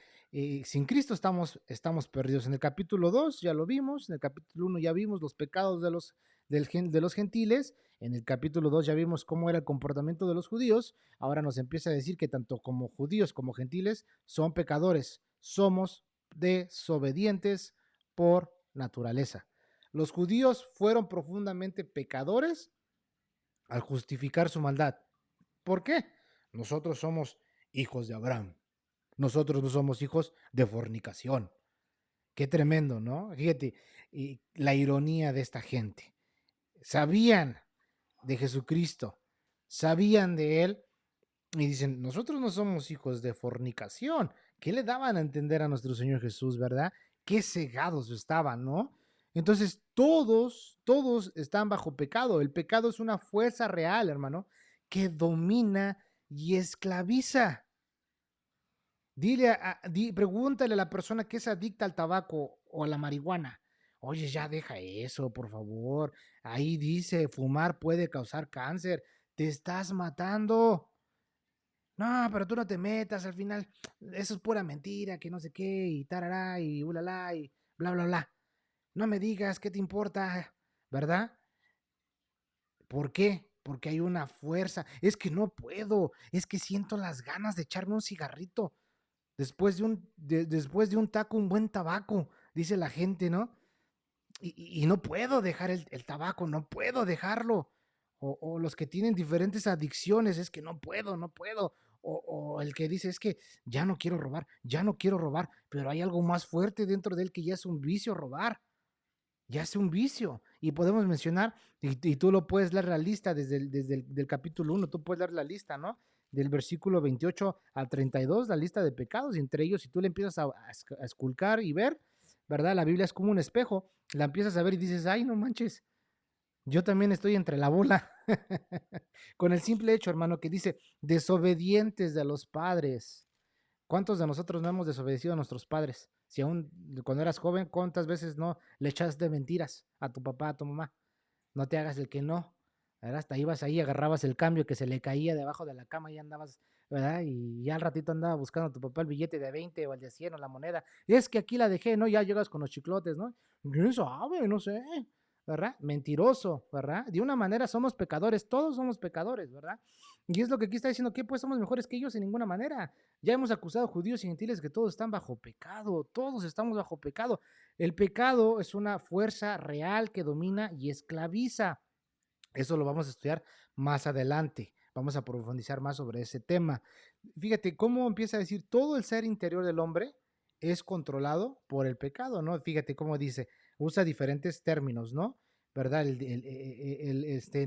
sin Cristo estamos perdidos. En el capítulo 2 ya lo vimos, en el capítulo 1 ya vimos los pecados de los gentiles, en el capítulo 2 ya vimos cómo era el comportamiento de los judíos, ahora nos empieza a decir que tanto como judíos como gentiles son pecadores, somos desobedientes por naturaleza. Los judíos fueron profundamente pecadores al justificar su maldad. ¿Por qué? Nosotros somos hijos de Abraham. Nosotros no somos hijos de fornicación. Qué tremendo, ¿no? Fíjate, y la ironía de esta gente. Sabían de Jesucristo, sabían de Él y dicen, nosotros no somos hijos de fornicación. ¿Qué le daban a entender a nuestro Señor Jesús, verdad? Qué cegados estaban, ¿no? Entonces, todos están bajo pecado. El pecado es una fuerza real, hermano, que domina y esclaviza. Pregúntale a la persona que es adicta al tabaco o a la marihuana. Oye, ya deja eso, por favor. Ahí dice, fumar puede causar cáncer. Te estás matando. No, pero tú no te metas, al final, eso es pura mentira, que no sé qué, y tarará, y ulala, y bla, bla, bla. No me digas, ¿qué te importa? ¿Verdad? ¿Por qué? Porque hay una fuerza. Es que no puedo, es que siento las ganas de echarme un cigarrito. Después de un taco, un buen tabaco, dice la gente, ¿no? Y no puedo dejar el tabaco, no puedo dejarlo. O los que tienen diferentes adicciones, es que no puedo, no puedo. O el que dice, es que ya no quiero robar, ya no quiero robar, pero hay algo más fuerte dentro de él que ya es un vicio robar, ya es un vicio. Y podemos mencionar, y tú lo puedes leer la lista desde del capítulo 1, tú puedes leer la lista, ¿no? Del versículo 28 al 32, la lista de pecados, y entre ellos, si tú le empiezas a esculcar y ver, ¿verdad? La Biblia es como un espejo, la empiezas a ver y dices, ay, no manches, yo también estoy entre la bola. Con el simple hecho, hermano, que dice, desobedientes de los padres. ¿Cuántos de nosotros no hemos desobedecido a nuestros padres? Si aún cuando eras joven, ¿cuántas veces no le echaste mentiras a tu papá, a tu mamá? No te hagas el que no, ¿verdad? Hasta ibas ahí, agarrabas el cambio que se le caía debajo de la cama y andabas, ¿verdad? Y ya al ratito andaba buscando a tu papá el billete de 20 o el de 100 o la moneda. Y es que aquí la dejé, ¿no? Ya llegas con los chiclotes, ¿no? ¿Quién sabe? No sé, ¿verdad? Mentiroso, ¿verdad? De una manera somos pecadores, todos somos pecadores, ¿verdad? Y es lo que aquí está diciendo, que pues somos mejores que ellos en ninguna manera. Ya hemos acusado a judíos y gentiles que todos están bajo pecado, todos estamos bajo pecado. El pecado es una fuerza real que domina y esclaviza. Eso lo vamos a estudiar más adelante. Vamos a profundizar más sobre ese tema. Fíjate cómo empieza a decir, todo el ser interior del hombre es controlado por el pecado, ¿no? Fíjate cómo dice, usa diferentes términos, ¿no? ¿Verdad?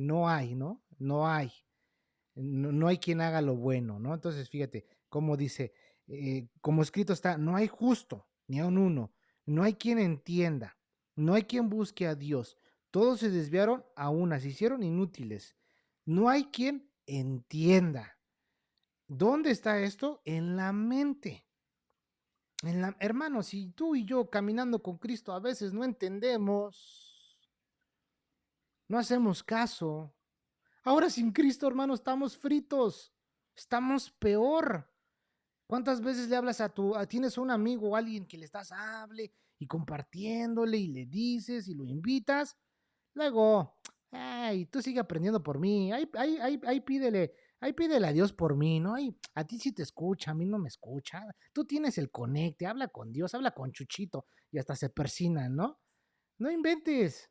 No hay, ¿no? No hay. No hay quien haga lo bueno, ¿no? Entonces, fíjate cómo dice, como escrito está, no hay justo, ni aun uno, no hay quien entienda, no hay quien busque a Dios, todos se desviaron a una, se hicieron inútiles, no hay quien entienda. ¿Dónde está esto? En la mente. Hermanos, si tú y yo caminando con Cristo a veces no entendemos, no hacemos caso, ahora sin Cristo, hermano, estamos fritos, estamos peor. ¿Cuántas veces le hablas tienes un amigo o alguien que le estás hable y compartiéndole y le dices y lo invitas? Luego, ay, tú sigue aprendiendo por mí, ahí pídele a Dios por mí, ¿no? Ay, a ti sí te escucha, a mí no me escucha. Tú tienes el conecte, habla con Dios, habla con Chuchito y hasta se persinan, ¿no? No inventes.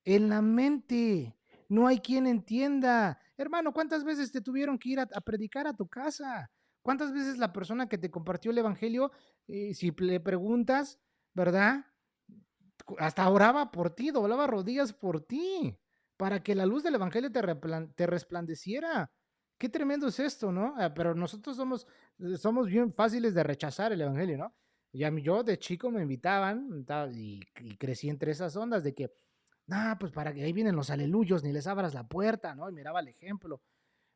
En la mente. No hay quien entienda. Hermano, ¿cuántas veces te tuvieron que ir a predicar a tu casa? ¿Cuántas veces la persona que te compartió el evangelio, si le preguntas, ¿verdad? Hasta oraba por ti, doblaba rodillas por ti, para que la luz del evangelio te resplandeciera. Qué tremendo es esto, ¿no? Pero nosotros somos bien fáciles de rechazar el evangelio, ¿no? Y a mí, yo de chico me invitaban y crecí entre esas ondas de que no, pues para que ahí vienen los aleluyos, ni les abras la puerta, ¿no? Y miraba el ejemplo.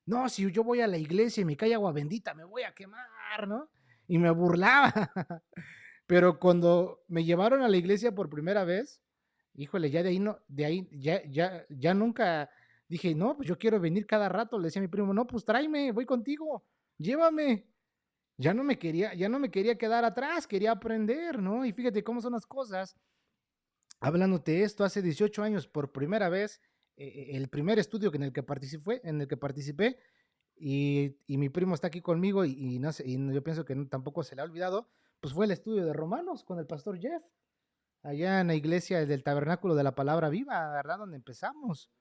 No, si yo voy a la iglesia y me cae agua bendita, me voy a quemar, ¿no? Y me burlaba. Pero cuando me llevaron a la iglesia por primera vez, híjole, ya de ahí no, de ahí ya nunca dije, no, pues yo quiero venir cada rato. Le decía a mi primo, no, pues tráeme, voy contigo, llévame. Ya no me quería quedar atrás, quería aprender, ¿no? Y fíjate cómo son las cosas. Hablándote esto, hace 18 años, por primera vez, el primer estudio en el que participé, y mi primo está aquí conmigo, no sé, yo pienso que tampoco se le ha olvidado, pues fue el estudio de Romanos con el pastor Jeff, allá en la iglesia del Tabernáculo de la Palabra Viva, ¿verdad? Donde empezamos.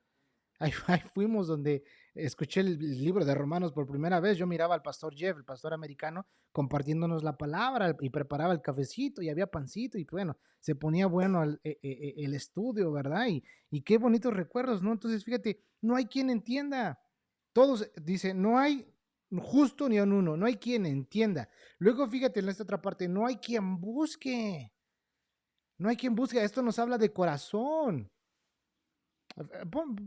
Ahí fuimos donde escuché el libro de Romanos por primera vez. Yo miraba al pastor Jeff, el pastor americano, compartiéndonos la palabra y preparaba el cafecito y había pancito y bueno, se ponía bueno el estudio, ¿verdad? Y qué bonitos recuerdos, ¿no? Entonces, fíjate, no hay quien entienda. Todos, dice, no hay justo ni un uno, no hay quien entienda. Luego, fíjate en esta otra parte, no hay quien busque. No hay quien busque. Esto nos habla de corazón.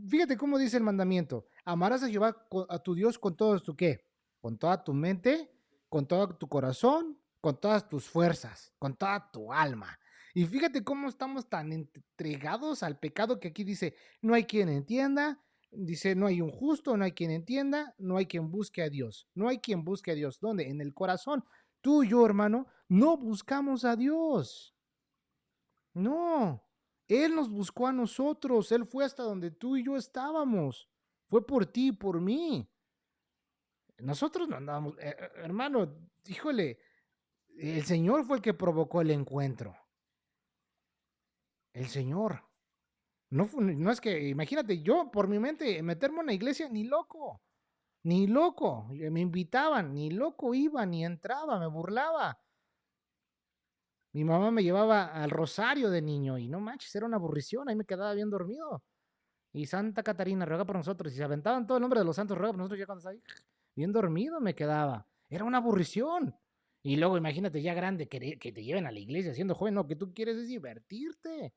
Fíjate cómo dice el mandamiento. Amarás a Jehová, a tu Dios con todo tu qué. Con toda tu mente, con todo tu corazón con todas tus fuerzas, con toda tu alma. Y fíjate cómo estamos tan entregados al pecado que aquí dice, no hay quien entienda, dice, no hay un justo, no hay quien entienda, no hay quien busque a Dios. No hay quien busque a Dios. ¿Dónde? En el corazón. Tú y yo, hermano, no buscamos a Dios. No. Él nos buscó a nosotros. Él fue hasta donde tú y yo estábamos. Fue por ti y por mí. Nosotros no andábamos, hermano, híjole, el Señor fue el que provocó el encuentro. El Señor. No es que, imagínate, yo por mi mente meterme en la iglesia, ni loco, ni loco. Me invitaban, ni loco iba, ni entraba, me burlaba. Mi mamá me llevaba al rosario de niño y no manches, era una aburrición, ahí me quedaba bien dormido. Y Santa Catarina ruega por nosotros, y se aventaban todo el nombre de los santos, ruega por nosotros, ya cuando estaba ahí, bien dormido me quedaba. Era una aburrición. Y luego imagínate ya grande que te lleven a la iglesia siendo joven, no, que tú quieres es divertirte.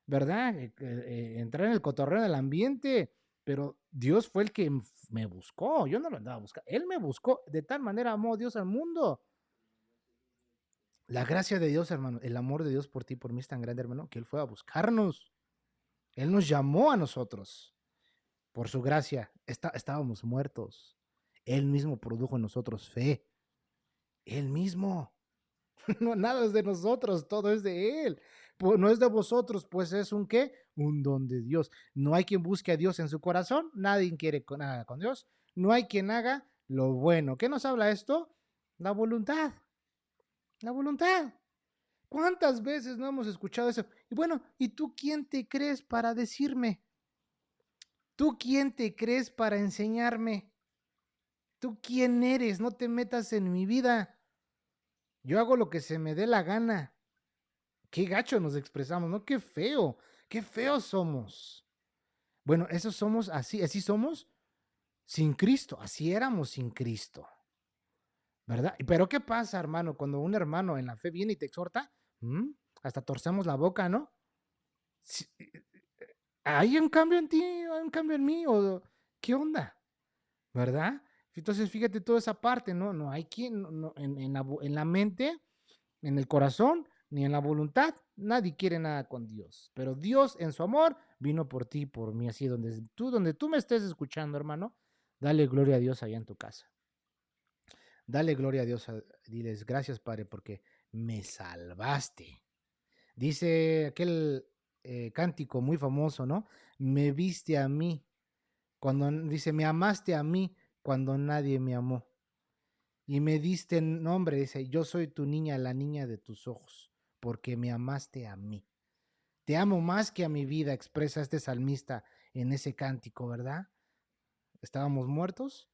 ¿Verdad? Entrar en el cotorreo del ambiente, pero Dios fue el que me buscó, yo no lo andaba buscando, Él me buscó, de tal manera amó Dios al mundo. La gracia de Dios, hermano, el amor de Dios por ti, por mí es tan grande, hermano, que Él fue a buscarnos, Él nos llamó a nosotros, por su gracia, estábamos muertos, Él mismo produjo en nosotros fe, Él mismo. No, nada es de nosotros, todo es de Él. Pues no es de vosotros, pues es un qué, un don de Dios. No hay quien busque a Dios en su corazón, nadie quiere nada con Dios. No hay quien haga lo bueno. ¿Qué nos habla esto? La voluntad. La voluntad. ¿Cuántas veces no hemos escuchado eso? Y bueno, ¿y tú quién te crees para decirme? ¿Tú quién te crees para enseñarme? ¿Tú quién eres? No te metas en mi vida. Yo hago lo que se me dé la gana. Qué gacho nos expresamos, ¿no? Qué feos somos. Bueno, eso somos así somos sin Cristo, así éramos sin Cristo, ¿verdad? Pero ¿qué pasa, hermano, cuando un hermano en la fe viene y te exhorta? ¿Mm? Hasta torcemos la boca, ¿no? Sí, ¿hay un cambio en ti, hay un cambio en mí? ¿O qué onda? ¿Verdad? Entonces, fíjate toda esa parte, ¿no? No hay quien, no, en la mente, en el corazón, ni en la voluntad. Nadie quiere nada con Dios. Pero Dios, en su amor, vino por ti, por mí. Así, donde tú me estés escuchando, hermano, dale gloria a Dios allá en tu casa. Dale gloria a Dios. Diles, gracias, Padre, porque me salvaste. Dice aquel cántico muy famoso, ¿no? Me viste a mí. Cuando dice, me amaste a mí cuando nadie me amó. Y me diste nombre, dice, yo soy tu niña, la niña de tus ojos, porque me amaste a mí. Te amo más que a mi vida, expresa este salmista en ese cántico, ¿verdad? Estábamos muertos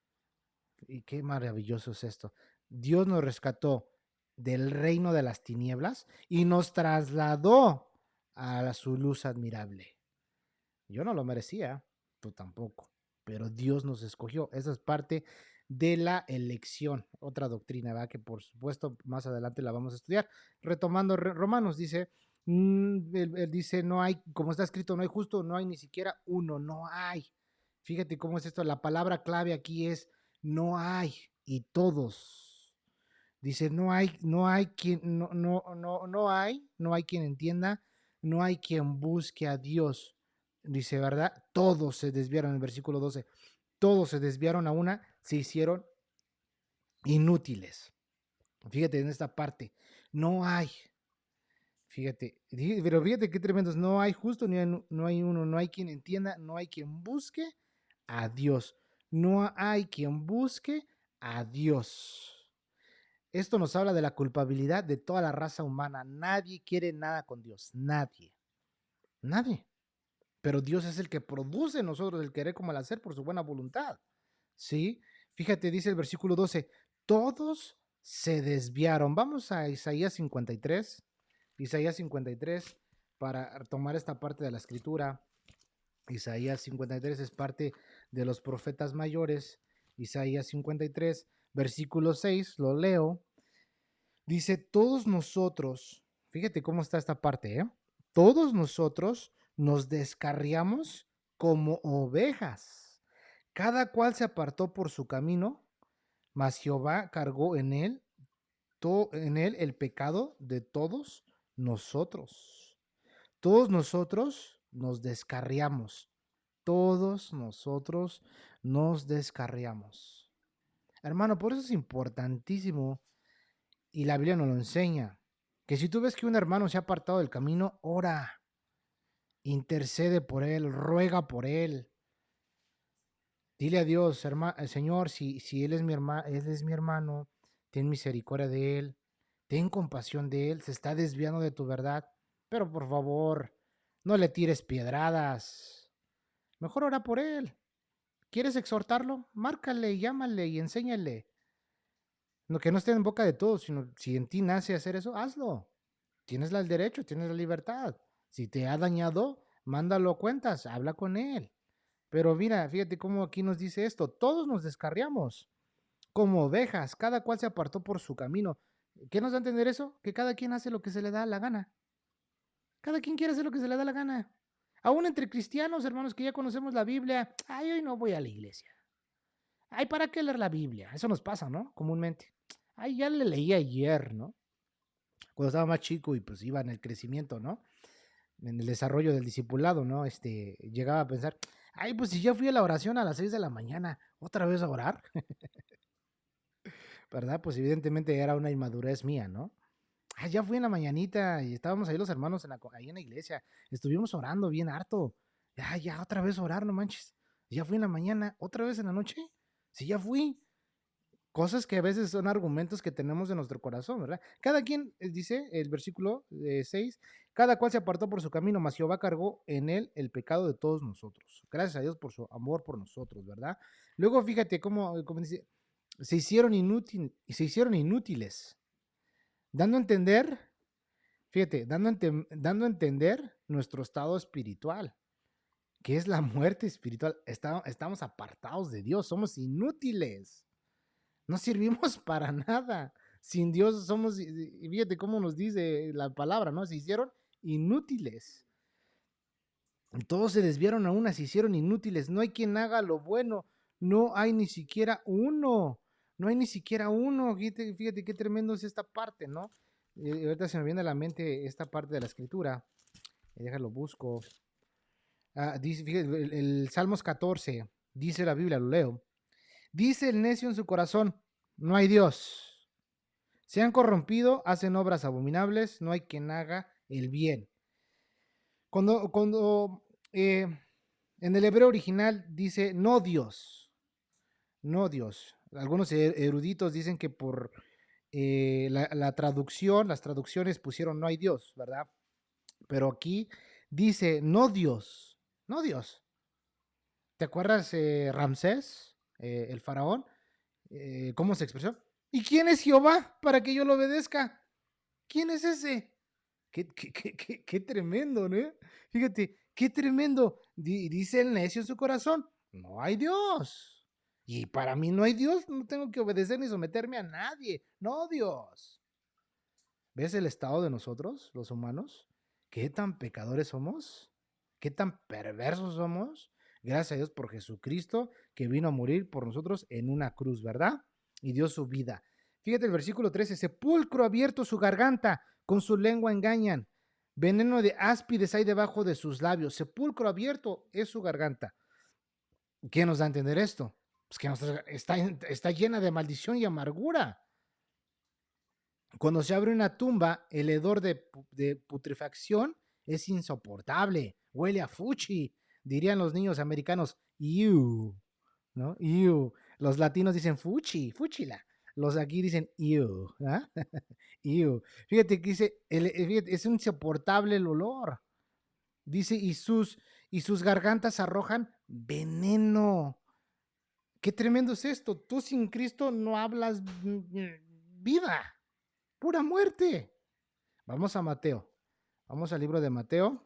y qué maravilloso es esto. Dios nos rescató del reino de las tinieblas y nos trasladó a su luz admirable. Yo no lo merecía, tú tampoco, pero Dios nos escogió. Esa es parte de la elección, otra doctrina, ¿verdad? Que por supuesto más adelante la vamos a estudiar. Retomando Romanos, dice, él dice, no hay, como está escrito, no hay justo, no hay ni siquiera uno, no hay. Fíjate cómo es esto, la palabra clave aquí es no hay y todos. Dice, no hay quien, no hay quien entienda, no hay quien busque a Dios. Dice, ¿verdad? Todos se desviaron, en el versículo 12, todos se desviaron a una, se hicieron inútiles. Fíjate en esta parte, no hay, fíjate, pero fíjate qué tremendos, no hay justo, no hay uno, no hay quien entienda, no hay quien busque a Dios, no hay quien busque a Dios. Esto nos habla de la culpabilidad de toda la raza humana. Nadie quiere nada con Dios. Nadie. Nadie. Pero Dios es el que produce en nosotros el querer como el hacer por su buena voluntad. ¿Sí? Fíjate, dice el versículo 12. Todos se desviaron. Vamos a Isaías 53. Isaías 53 para tomar esta parte de la escritura. Isaías 53 es parte de los profetas mayores. Isaías 53, versículo 6, lo leo. Dice, todos nosotros, fíjate cómo está esta parte, ¿eh? Todos nosotros nos descarriamos como ovejas. Cada cual se apartó por su camino, mas Jehová cargó en él en él el pecado de todos nosotros. Todos nosotros nos descarriamos. Todos nosotros nos descarriamos. Hermano, por eso es importantísimo, y la Biblia nos lo enseña, que si tú ves que un hermano se ha apartado del camino, ora, intercede por él, ruega por él. Dile a Dios, Señor, si él es mi hermano, ten misericordia de él, ten compasión de él, se está desviando de tu verdad, pero por favor, no le tires piedradas. Mejor ora por él. ¿Quieres exhortarlo? Márcale, llámale y enséñale. Lo que no esté en boca de todos, sino si en ti nace hacer eso, hazlo. Tienes el derecho, tienes la libertad. Si te ha dañado, mándalo a cuentas, habla con él. Pero mira, fíjate cómo aquí nos dice esto. Todos nos descarriamos como ovejas, cada cual se apartó por su camino. ¿Qué nos da a entender eso? Que cada quien hace lo que se le da la gana. Cada quien quiere hacer lo que se le da la gana. Aún entre cristianos, hermanos, que ya conocemos la Biblia, ay, hoy no voy a la iglesia. Ay, ¿para qué leer la Biblia? Eso nos pasa, ¿no? Comúnmente. Ay, ya le leí ayer, ¿no? Cuando estaba más chico y pues iba en el crecimiento, ¿no? En el desarrollo del discipulado, ¿no? Llegaba a pensar, ay, pues si ya fui a la oración a las 6 de la mañana, ¿otra vez a orar? ¿Verdad? Pues evidentemente era una inmadurez mía, ¿no? Ah, ya fui en la mañanita y estábamos ahí los hermanos ahí en la iglesia. Estuvimos orando bien harto. Ya, otra vez orar, no manches. Ya fui en la mañana, otra vez en la noche. Sí, ya fui. Cosas que a veces son argumentos que tenemos en nuestro corazón, ¿verdad? Cada quien, dice el versículo 6, cada cual se apartó por su camino, mas Jehová cargó en él el pecado de todos nosotros. Gracias a Dios por su amor por nosotros, ¿verdad? Luego fíjate cómo dice, se hicieron inútiles, dando a entender, fíjate, dando a entender nuestro estado espiritual, que es la muerte espiritual. Estamos apartados de Dios, somos inútiles. No servimos para nada. Sin Dios somos, y fíjate cómo nos dice la palabra, ¿no? Se hicieron inútiles. Todos se desviaron a una, se hicieron inútiles. No hay quien haga lo bueno. No hay ni siquiera uno. No hay ni siquiera uno. Fíjate qué tremendo es esta parte, ¿no? Ahorita se me viene a la mente esta parte de la escritura. Déjalo busco. Dice, fíjate, el Salmos 14, dice la Biblia, lo leo. Dice el necio en su corazón, no hay Dios. Se han corrompido, hacen obras abominables, no hay quien haga el bien. Cuando en el hebreo original dice no Dios, no Dios. Algunos eruditos dicen que por la traducción, las traducciones pusieron no hay Dios, ¿verdad? Pero aquí dice no Dios, no Dios. ¿Te acuerdas Ramsés, el faraón? ¿Cómo se expresó? ¿Y quién es Jehová para que yo lo obedezca? ¿Quién es ese? Qué tremendo, ¿no? Fíjate, qué tremendo. Dice el necio en su corazón, no hay Dios. Y para mí no hay Dios, no tengo que obedecer ni someterme a nadie. No, Dios. ¿Ves el estado de nosotros, los humanos? ¿Qué tan pecadores somos? ¿Qué tan perversos somos? Gracias a Dios por Jesucristo que vino a morir por nosotros en una cruz, ¿verdad? Y dio su vida. Fíjate el versículo 13, sepulcro abierto su garganta, con su lengua engañan. Veneno de áspides hay debajo de sus labios. Sepulcro abierto es su garganta. ¿Qué nos da a entender esto? Pues que está llena de maldición y amargura. Cuando se abre una tumba, el hedor de putrefacción es insoportable. Huele a fuchi, dirían los niños americanos. Ew, ¿no? Ew. Los latinos dicen fuchi, fuchila. Los aquí dicen ew, ¿ah? Ew. Fíjate que dice, fíjate, es insoportable el olor. Dice, y sus gargantas arrojan veneno. Qué tremendo es esto. Tú sin Cristo no hablas vida. Pura muerte. Vamos a Mateo. Vamos al libro de Mateo.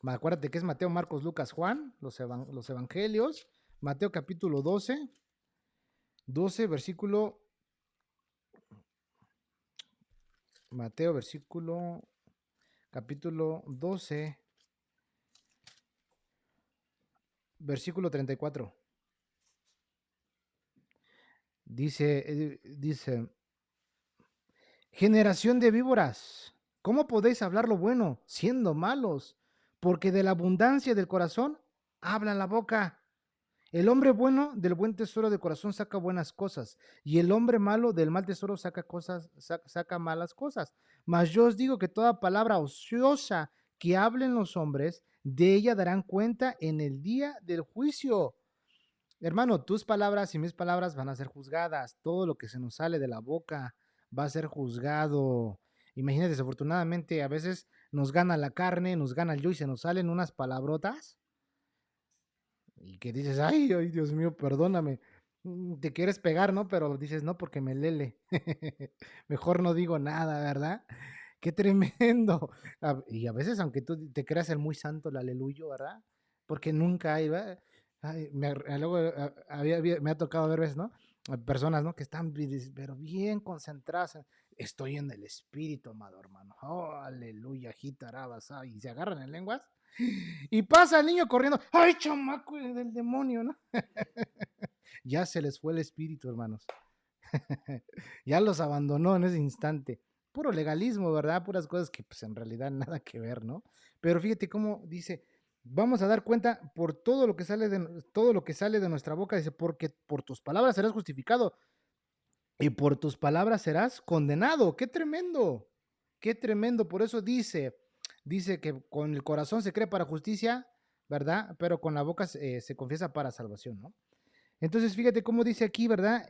Acuérdate que es Mateo, Marcos, Lucas, Juan, los evangelios. Mateo capítulo 12. 12, versículo. Mateo, capítulo 12, versículo 34. Dice, Generación de víboras, ¿cómo podéis hablar lo bueno siendo malos? Porque de la abundancia del corazón habla la boca. El hombre bueno del buen tesoro del corazón saca buenas cosas, y el hombre malo del mal tesoro saca cosas, saca malas cosas. Mas yo os digo que toda palabra ociosa que hablen los hombres, de ella darán cuenta en el día del juicio. Hermano, tus palabras y mis palabras van a ser juzgadas. Todo lo que se nos sale de la boca va a ser juzgado. Imagínate, desafortunadamente, a veces nos gana la carne, nos gana el yo y se nos salen unas palabrotas y que dices, ay, ay, Dios mío, perdóname. Te quieres pegar, ¿no? Pero dices, no, porque me lele. Mejor no digo nada, ¿verdad? Qué tremendo. Y a veces, aunque tú te creas el muy santo, el aleluyo, ¿verdad? Porque nunca hay, ¿verdad? Ay, luego me ha tocado ver, ¿ves, no? Personas, ¿no? Que están, pero bien concentradas. Estoy en el espíritu, amado hermano. Oh, aleluya, jitarabas. Y se agarran en lenguas. Y pasa el niño corriendo. ¡Ay, chamaco del demonio, ¿no? Ya se les fue el espíritu, hermanos. Ya los abandonó en ese instante. Puro legalismo, ¿verdad? Puras cosas que pues en realidad nada que ver, ¿no? Pero fíjate cómo dice, vamos a dar cuenta por todo lo que sale de nuestra boca, dice, porque por tus palabras serás justificado y por tus palabras serás condenado. ¡Qué tremendo! ¡Qué tremendo! Por eso dice que con el corazón se cree para justicia, ¿verdad? Pero con la boca se confiesa para salvación, ¿no? Entonces, fíjate cómo dice aquí, ¿verdad?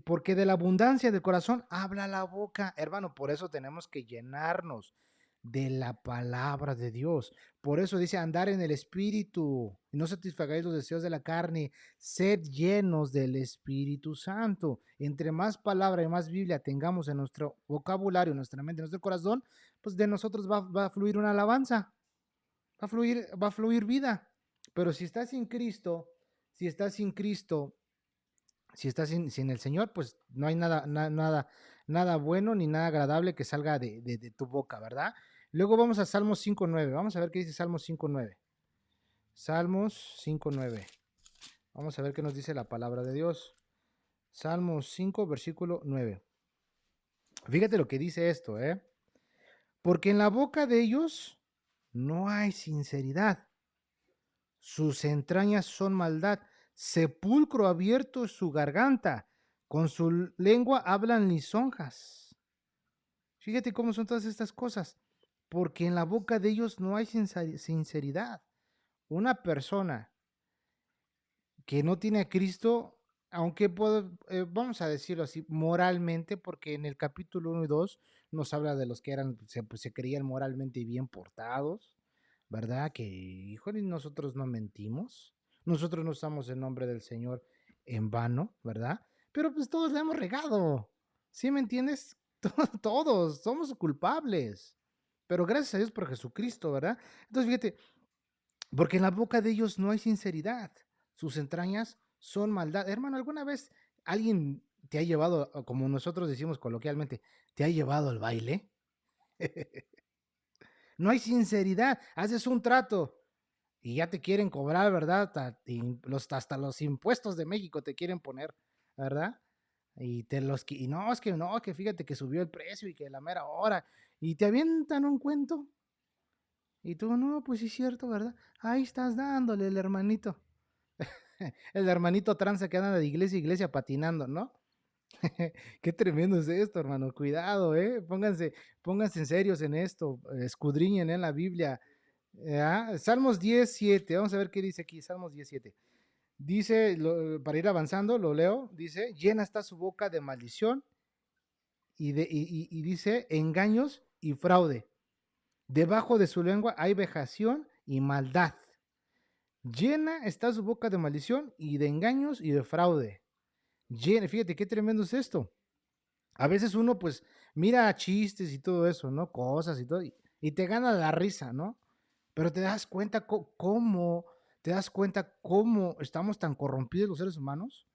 Porque de la abundancia del corazón habla la boca. Hermano, por eso tenemos que llenarnos de la palabra de Dios. Por eso dice andar en el Espíritu y no satisfagáis los deseos de la carne, sed llenos del Espíritu Santo. Entre más palabra y más Biblia tengamos en nuestro vocabulario, en nuestra mente, en nuestro corazón, pues de nosotros va a fluir una alabanza, va a fluir vida. Pero si estás sin Cristo, si estás sin Cristo, si estás sin el Señor, pues no hay nada bueno ni nada agradable que salga de tu boca, ¿verdad? Luego vamos a Salmos 5.9. Vamos a ver qué dice Salmos 5.9. Salmos 5.9. Vamos a ver qué nos dice la palabra de Dios. Salmos 5, versículo 9. Fíjate lo que dice esto, ¿eh? Porque en la boca de ellos no hay sinceridad. Sus entrañas son maldad, sepulcro abierto es su garganta, con su lengua hablan lisonjas. Fíjate cómo son todas estas cosas, porque en la boca de ellos no hay sinceridad. Una persona que no tiene a Cristo, aunque vamos a decirlo así, moralmente, porque en el capítulo 1 y 2 nos habla de los que se creían moralmente bien portados, ¿verdad? Que, híjole, nosotros no mentimos, nosotros no usamos el nombre del Señor en vano, ¿verdad? Pero pues todos le hemos regado, ¿sí me entiendes? Todos somos culpables, pero gracias a Dios por Jesucristo, ¿verdad? Entonces, fíjate, porque en la boca de ellos no hay sinceridad, sus entrañas son maldad. Hermano, ¿alguna vez alguien te ha llevado, como nosotros decimos coloquialmente, te ha llevado al baile? No hay sinceridad, haces un trato y ya te quieren cobrar, ¿verdad? Hasta los impuestos de México te quieren poner, ¿verdad? Y no, es que no, que fíjate que subió el precio y que la mera hora, y te avientan un cuento. Y tú, no, pues sí es cierto, ¿verdad? Ahí estás dándole el hermanito. El hermanito tranza que anda de iglesia a iglesia patinando, ¿no? Qué tremendo es esto, hermano. Cuidado, ¿eh? Pónganse en serios en esto. Escudriñen en la Biblia. Salmos 10:7. Vamos a ver qué dice aquí. Salmos 10:7. Dice, para ir avanzando, lo leo. Dice, llena está su boca de maldición y dice, engaños y fraude. Debajo de su lengua hay vejación y maldad. Llena está su boca de maldición y de engaños y de fraude. Llena, fíjate qué tremendo es esto. A veces uno pues mira chistes y todo eso, ¿no? Cosas y todo, y te gana la risa, ¿no? Pero te das cuenta cómo estamos tan corrompidos los seres humanos.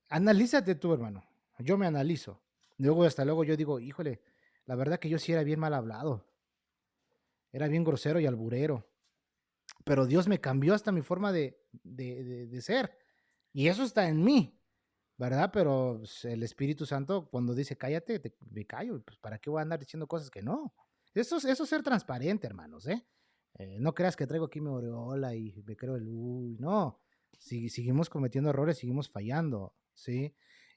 Analízate tú, hermano. Yo me analizo. Luego, hasta luego yo digo, híjole, la verdad que yo sí era bien mal hablado. Era bien grosero y alburero. Pero Dios me cambió hasta mi forma de ser. Y eso está en mí. ¿verdad? Pero pues, el Espíritu Santo cuando dice cállate, me callo, pues ¿para qué voy a andar diciendo cosas que no? Eso es ser transparente, hermanos, ¿eh? No creas que traigo aquí mi aureola y me creo el uy, no. Seguimos cometiendo errores, seguimos fallando, ¿sí?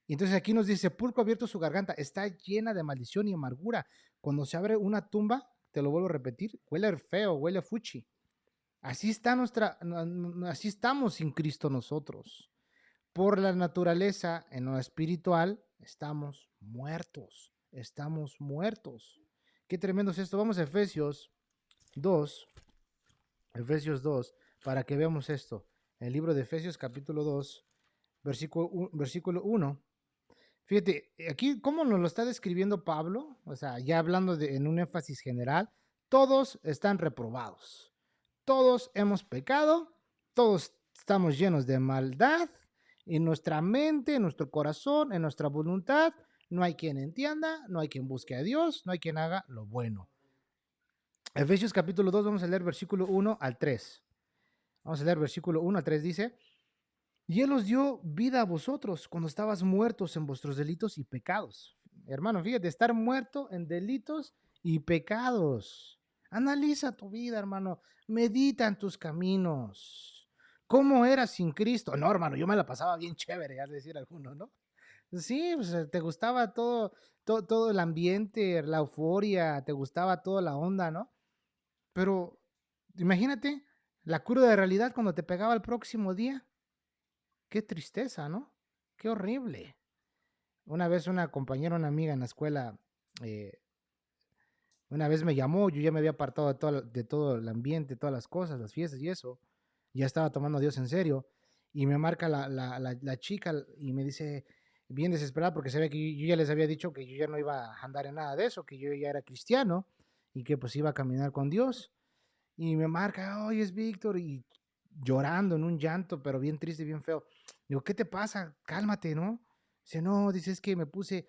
Y entonces aquí nos dice, sepulcro abierto su garganta, está llena de maldición y amargura. Cuando se abre una tumba, te lo vuelvo a repetir, huele feo, huele fuchi. Así está así estamos sin Cristo nosotros. Por la naturaleza, en lo espiritual, estamos muertos. Estamos muertos. Qué tremendo es esto. Vamos a dos, Efesios 2, para que veamos esto. El libro de Efesios capítulo 2, versículo 1. Fíjate, aquí cómo nos lo está describiendo Pablo, o sea, ya hablando en un énfasis general, todos están reprobados, todos hemos pecado, todos estamos llenos de maldad, en nuestra mente, en nuestro corazón, en nuestra voluntad, no hay quien entienda, no hay quien busque a Dios, no hay quien haga lo bueno. Efesios capítulo 2, vamos a leer versículo 1 al 3. Vamos a leer versículo 1 al 3, dice, y Él os dio vida a vosotros cuando estabas muertos en vuestros delitos y pecados. Hermano, fíjate, estar muerto en delitos y pecados. Analiza tu vida, hermano. Medita en tus caminos. ¿Cómo eras sin Cristo? No, hermano, yo me la pasaba bien chévere, ya decir alguno, ¿no? Sí, pues te gustaba todo el ambiente, la euforia, te gustaba toda la onda, ¿no? Pero imagínate la cruda de realidad cuando te pegaba el próximo día. Qué tristeza, ¿no? Qué horrible. Una vez una compañera, una amiga en la escuela, eh, una vez me llamó, yo ya me había apartado de todo el ambiente, todas las cosas, las fiestas y eso. Ya estaba tomando a Dios en serio. Y me marca la chica y me dice, bien desesperada, porque sabía que yo ya les había dicho que yo ya no iba a andar en nada de eso, que yo ya era cristiano y que pues iba a caminar con Dios. Y me marca, oye, es Víctor, y llorando en un llanto, pero bien triste, bien feo. Digo, ¿qué te pasa? Cálmate, ¿no? Dice, no, dice, es que me puse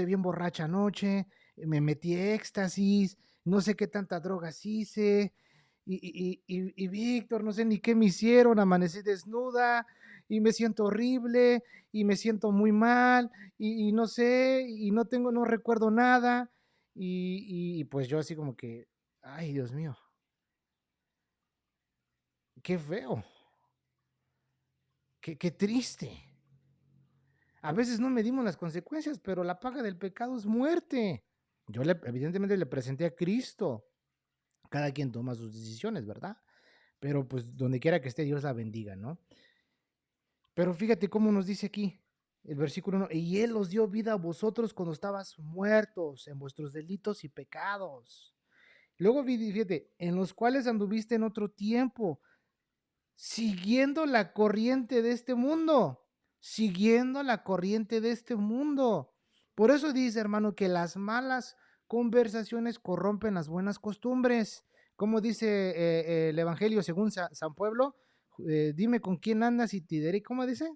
bien borracha anoche, me metí éxtasis, no sé qué tanta drogas hice, y Víctor, no sé ni qué me hicieron, amanecí desnuda, y me siento horrible, y me siento muy mal, y no sé, y no recuerdo nada, y pues yo así como que, ay, Dios mío. Qué feo, qué triste. A veces no medimos las consecuencias, pero la paga del pecado es muerte. Evidentemente le presenté a Cristo. Cada quien toma sus decisiones, ¿verdad? Pero pues donde quiera que esté, Dios la bendiga, ¿no? Pero fíjate cómo nos dice aquí el versículo 1, y Él os dio vida a vosotros cuando estabas muertos en vuestros delitos y pecados. Luego fíjate, en los cuales anduviste en otro tiempo, siguiendo la corriente de este mundo, siguiendo la corriente de este mundo. Por eso dice, hermano, que las malas conversaciones corrompen las buenas costumbres. Como dice el Evangelio según San Pueblo, dime con quién andas y te diré, ¿cómo dice?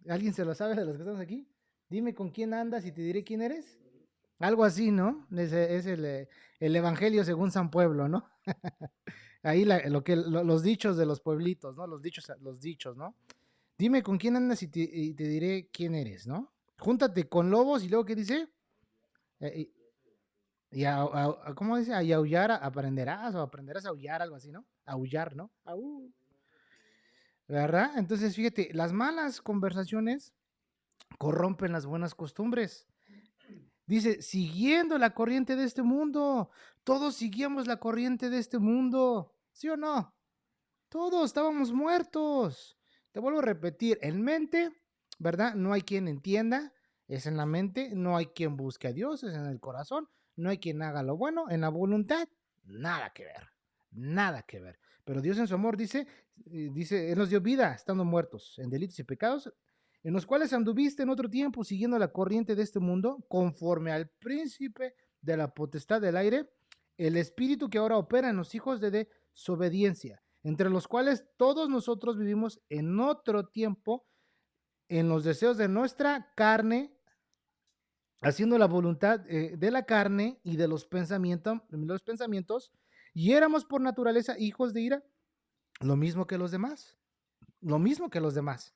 ¿Alguien se lo sabe de los que estamos aquí? Dime con quién andas y te diré quién eres. Algo así, ¿no? Es el Evangelio según San Pueblo, ¿no? Ahí los dichos de los pueblitos, ¿no? Los dichos, ¿no? Dime con quién andas y te diré quién eres, ¿no? Júntate con lobos y luego, ¿qué dice? Eh, ¿Cómo dice? Y aullar aprenderás o aprenderás a aullar, algo así, ¿no? Aullar, ¿no? Au. ¿Verdad? Entonces, fíjate, las malas conversaciones corrompen las buenas costumbres. Dice, siguiendo la corriente de este mundo. Todos seguíamos la corriente de este mundo. ¿Sí o no? Todos estábamos muertos. Te vuelvo a repetir, en mente, ¿verdad? No hay quien entienda, es en la mente, no hay quien busque a Dios, es en el corazón, no hay quien haga lo bueno, en la voluntad, nada que ver, nada que ver. Pero Dios en su amor dice, Él nos dio vida estando muertos en delitos y pecados, en los cuales anduviste en otro tiempo siguiendo la corriente de este mundo, conforme al príncipe de la potestad del aire, el espíritu que ahora opera en los hijos de desobediencia, entre los cuales todos nosotros vivimos en otro tiempo en los deseos de nuestra carne, haciendo la voluntad de la carne y de los pensamientos, y éramos por naturaleza hijos de ira, lo mismo que los demás, lo mismo que los demás.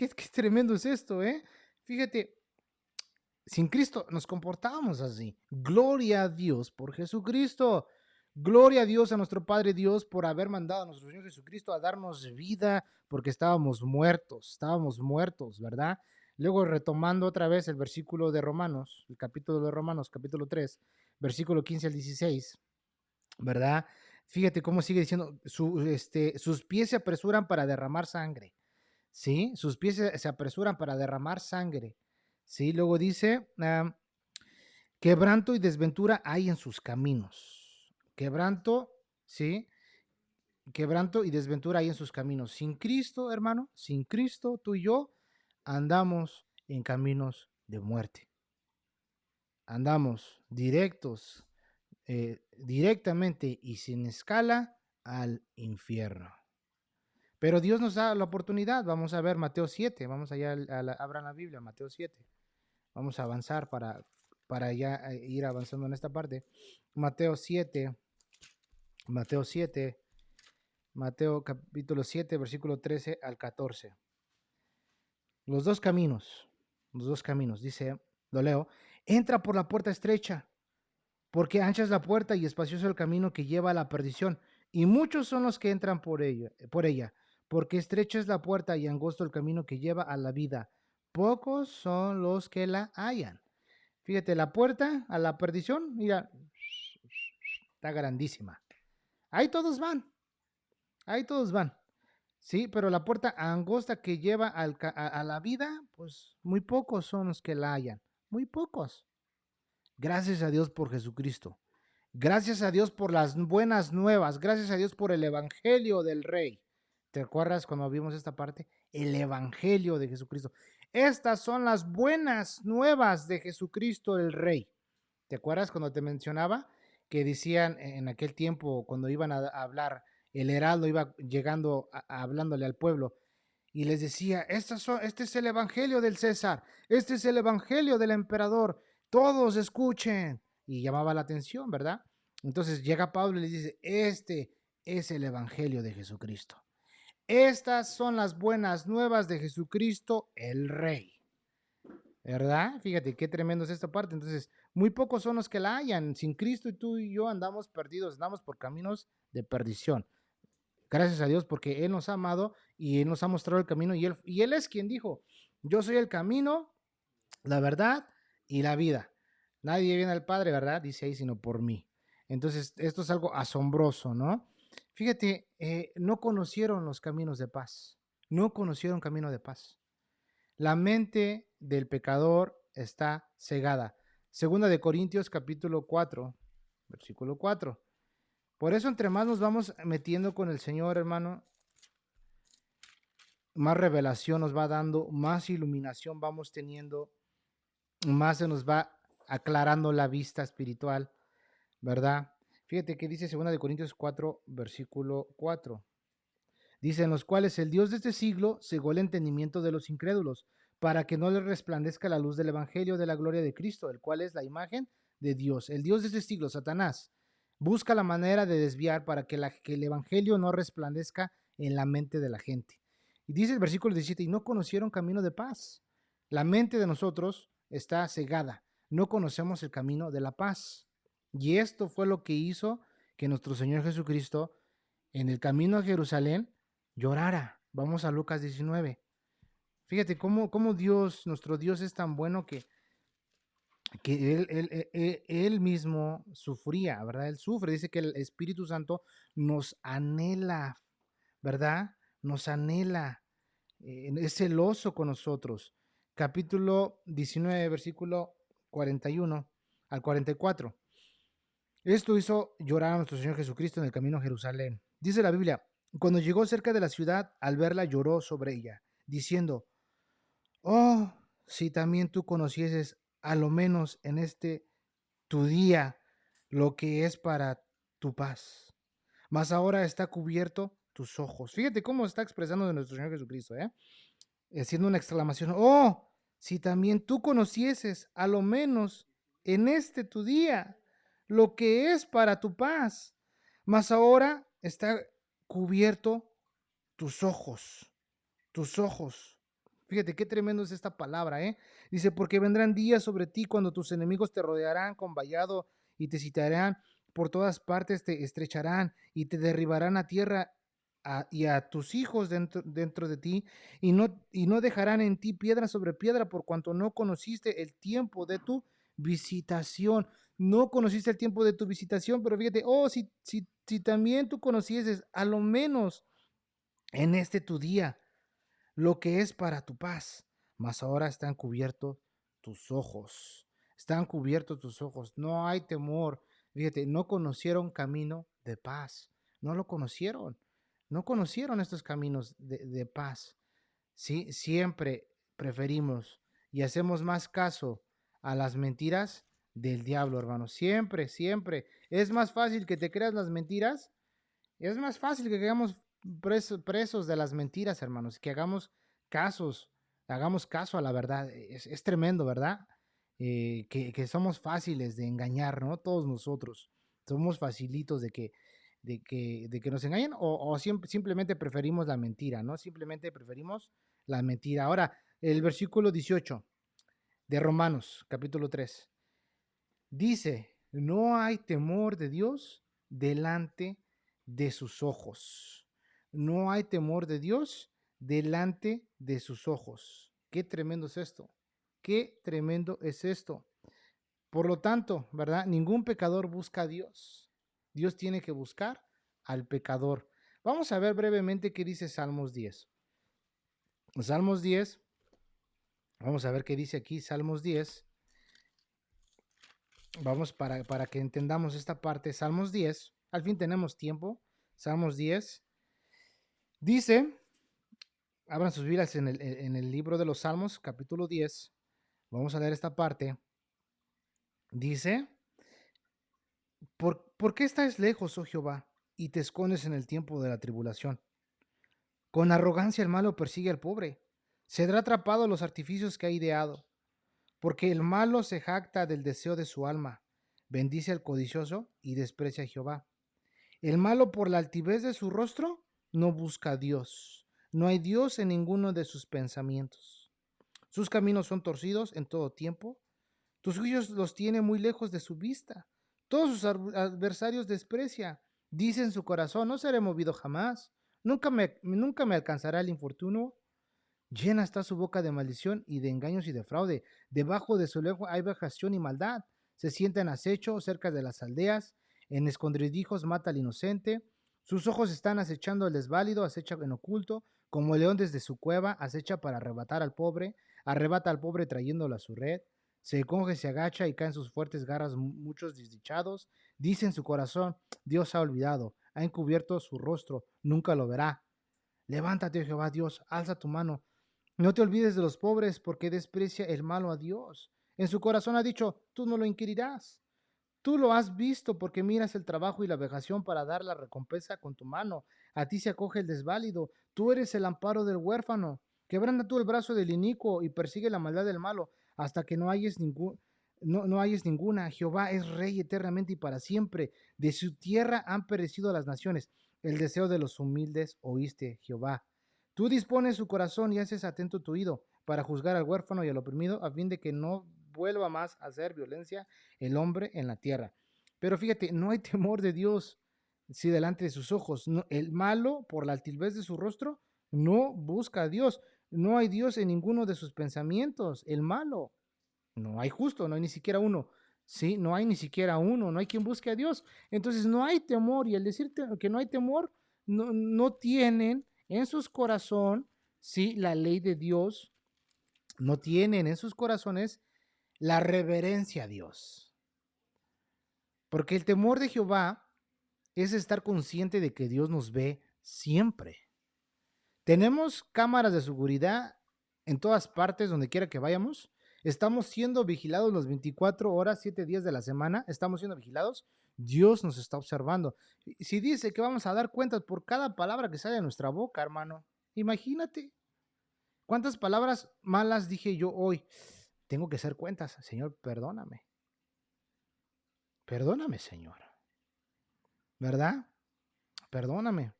qué tremendo es esto, ¿eh? Fíjate, sin Cristo nos comportábamos así. Gloria a Dios por Jesucristo. Gloria a Dios, a nuestro Padre Dios, por haber mandado a nuestro Señor Jesucristo a darnos vida, porque estábamos muertos, ¿verdad? Luego retomando otra vez el versículo de Romanos, el capítulo de Romanos, capítulo 3, versículo 15 al 16, ¿verdad? Fíjate cómo sigue diciendo, sus pies se apresuran para derramar sangre, ¿sí? Sus pies se apresuran para derramar sangre, ¿sí? Luego dice, quebranto y desventura hay en sus caminos. Quebranto, ¿sí? Quebranto y desventura hay en sus caminos. Sin Cristo, hermano, sin Cristo, tú y yo andamos en caminos de muerte. Andamos directamente y sin escala al infierno. Pero Dios nos da la oportunidad. Vamos a ver Mateo 7. Vamos allá, abran la Biblia, Mateo 7. Vamos a avanzar para ya ir avanzando en esta parte. Mateo 7, Mateo 7, Mateo capítulo 7, versículo 13 al 14. Los dos caminos, dice, lo leo, entra por la puerta estrecha, porque ancha es la puerta y espacioso el camino que lleva a la perdición, y muchos son los que entran por ella, porque estrecha es la puerta y angosto el camino que lleva a la vida. Pocos son los que la hallan. Fíjate, la puerta a la perdición, mira, está grandísima. Ahí todos van. Sí, pero la puerta angosta que lleva a la vida, pues muy pocos son los que la hallan. Muy pocos. Gracias a Dios por Jesucristo. Gracias a Dios por las buenas nuevas. Gracias a Dios por el Evangelio del Rey. ¿Te acuerdas cuando vimos esta parte? El Evangelio de Jesucristo. Estas son las buenas nuevas de Jesucristo el Rey. ¿Te acuerdas cuando te mencionaba que decían en aquel tiempo, cuando iban a hablar, el heraldo iba llegando, hablándole al pueblo, y les decía, este es el evangelio del César, este es el evangelio del emperador, todos escuchen, y llamaba la atención, ¿verdad? Entonces llega Pablo y les dice, este es el evangelio de Jesucristo. Estas son las buenas nuevas de Jesucristo el Rey. ¿Verdad? Fíjate qué tremendo es esta parte. Entonces, muy pocos son los que la hallan. Sin Cristo y tú y yo andamos perdidos, andamos por caminos de perdición. Gracias a Dios porque Él nos ha amado y Él nos ha mostrado el camino y él es quien dijo, yo soy el camino, la verdad y la vida. Nadie viene al Padre, ¿verdad? Dice ahí, sino por mí. Entonces, esto es algo asombroso, ¿no? Fíjate, no conocieron los caminos de paz. No conocieron camino de paz. La mente del pecador está cegada. Segunda de Corintios capítulo 4, versículo 4. Por eso entre más nos vamos metiendo con el Señor, hermano, más revelación nos va dando, más iluminación vamos teniendo, más se nos va aclarando la vista espiritual, ¿verdad? Fíjate que dice segunda de Corintios 4, versículo 4. Dice, en los cuales el Dios de este siglo cegó el entendimiento de los incrédulos, para que no les resplandezca la luz del Evangelio de la gloria de Cristo, el cual es la imagen de Dios. El Dios de este siglo, Satanás, busca la manera de desviar para que el Evangelio no resplandezca en la mente de la gente. Y dice el versículo 17, y no conocieron camino de paz. La mente de nosotros está cegada, no conocemos el camino de la paz. Y esto fue lo que hizo que nuestro Señor Jesucristo, en el camino a Jerusalén, llorara. Vamos a Lucas 19. Fíjate cómo Dios, nuestro Dios es tan bueno que él mismo sufría, ¿verdad? Él sufre, dice que el Espíritu Santo nos anhela, ¿verdad? Nos anhela, es celoso con nosotros. Capítulo 19, versículo 41 al 44. Esto hizo llorar a nuestro Señor Jesucristo en el camino a Jerusalén. Dice la Biblia, cuando llegó cerca de la ciudad, al verla lloró sobre ella, diciendo, oh, si también tú conocieses, a lo menos en este tu día, lo que es para tu paz. Mas ahora está cubierto tus ojos. Fíjate cómo está expresando de nuestro Señor Jesucristo, haciendo una exclamación, oh, si también tú conocieses, a lo menos en este tu día, lo que es para tu paz. Mas ahora está cubierto tus ojos, tus ojos. Fíjate qué tremendo es esta palabra, ¿eh? Dice, porque vendrán días sobre ti cuando tus enemigos te rodearán con vallado y te citarán por todas partes, te estrecharán y te derribarán a tierra y a tus hijos dentro de ti y no dejarán en ti piedra sobre piedra por cuanto no conociste el tiempo de tu visitación. No conociste el tiempo de tu visitación, pero fíjate, oh, si también tú conocieses a lo menos en este tu día lo que es para tu paz, mas ahora están cubiertos tus ojos, están cubiertos tus ojos, no hay temor. Fíjate, no conocieron camino de paz, no lo conocieron, no conocieron estos caminos de paz. Sí, siempre preferimos y hacemos más caso a las mentiras del diablo, hermano. Siempre, siempre. Es más fácil que te creas las mentiras. Es más fácil que quedamos presos de las mentiras, hermanos. Que hagamos caso a la verdad. Es tremendo, ¿verdad? Que somos fáciles de engañar, ¿no? Todos nosotros. Somos facilitos de que nos engañen o simplemente preferimos la mentira, ¿no? Simplemente preferimos la mentira. Ahora, el versículo 18 de Romanos, capítulo 3, dice, no hay temor de Dios delante de sus ojos. No hay temor de Dios delante de sus ojos. Qué tremendo es esto. Qué tremendo es esto. Por lo tanto, ¿verdad? Ningún pecador busca a Dios. Dios tiene que buscar al pecador. Vamos a ver brevemente qué dice Salmos 10. Salmos 10, vamos a ver qué dice aquí Salmos 10. Vamos para que entendamos esta parte. Salmos 10, al fin tenemos tiempo. Salmos 10. Dice, abran sus Biblias en el libro de los Salmos, capítulo 10. Vamos a leer esta parte. Dice, ¿por qué estás lejos, oh Jehová, y te escondes en el tiempo de la tribulación? Con arrogancia el malo persigue al pobre. Será atrapado los artificios que ha ideado. Porque el malo se jacta del deseo de su alma. Bendice al codicioso y desprecia a Jehová. El malo por la altivez de su rostro no busca a Dios. No hay Dios en ninguno de sus pensamientos. Sus caminos son torcidos en todo tiempo. Tus juicios los tiene muy lejos de su vista. Todos sus adversarios desprecia. Dice en su corazón, no seré movido jamás. Nunca me alcanzará el infortunio. Llena está su boca de maldición y de engaños y de fraude. Debajo de su lengua hay vejación y maldad. Se sienta en acecho cerca de las aldeas. En escondrijos mata al inocente. Sus ojos están acechando al desválido, acecha en oculto. Como el león desde su cueva, acecha para arrebatar al pobre. Arrebata al pobre trayéndolo a su red. Se encoge, se agacha y caen sus fuertes garras muchos desdichados. Dice en su corazón, Dios ha olvidado, ha encubierto su rostro, nunca lo verá. Levántate, Jehová Dios, alza tu mano. No te olvides de los pobres, porque desprecia el malo a Dios. En su corazón ha dicho, tú no lo inquirirás. Tú lo has visto porque miras el trabajo y la vejación para dar la recompensa con tu mano. A ti se acoge el desválido. Tú eres el amparo del huérfano. Quebranta tú el brazo del inicuo y persigue la maldad del malo hasta que no hayes ninguna. Jehová es rey eternamente y para siempre. De su tierra han perecido las naciones. El deseo de los humildes oíste, Jehová. Tú dispones su corazón y haces atento tu oído para juzgar al huérfano y al oprimido a fin de que no vuelva más a hacer violencia el hombre en la tierra. Pero fíjate, no hay temor de Dios si delante de sus ojos. No, el malo, por la altivez de su rostro, no busca a Dios. No hay Dios en ninguno de sus pensamientos. El malo. No hay justo, no hay ni siquiera uno. Sí, no hay ni siquiera uno, no hay quien busque a Dios. Entonces no hay temor y al decirte que no hay temor, no tienen en sus corazones, sí, la ley de Dios, no tienen en sus corazones la reverencia a Dios. Porque el temor de Jehová es estar consciente de que Dios nos ve siempre. Tenemos cámaras de seguridad en todas partes, donde quiera que vayamos. Estamos siendo vigilados las 24 horas, 7 días de la semana. Estamos siendo vigilados. Dios nos está observando. Si dice que vamos a dar cuentas por cada palabra que sale de nuestra boca, hermano, imagínate cuántas palabras malas dije yo hoy. Tengo que hacer cuentas. Señor, perdóname. Perdóname, Señor. ¿Verdad? Perdóname.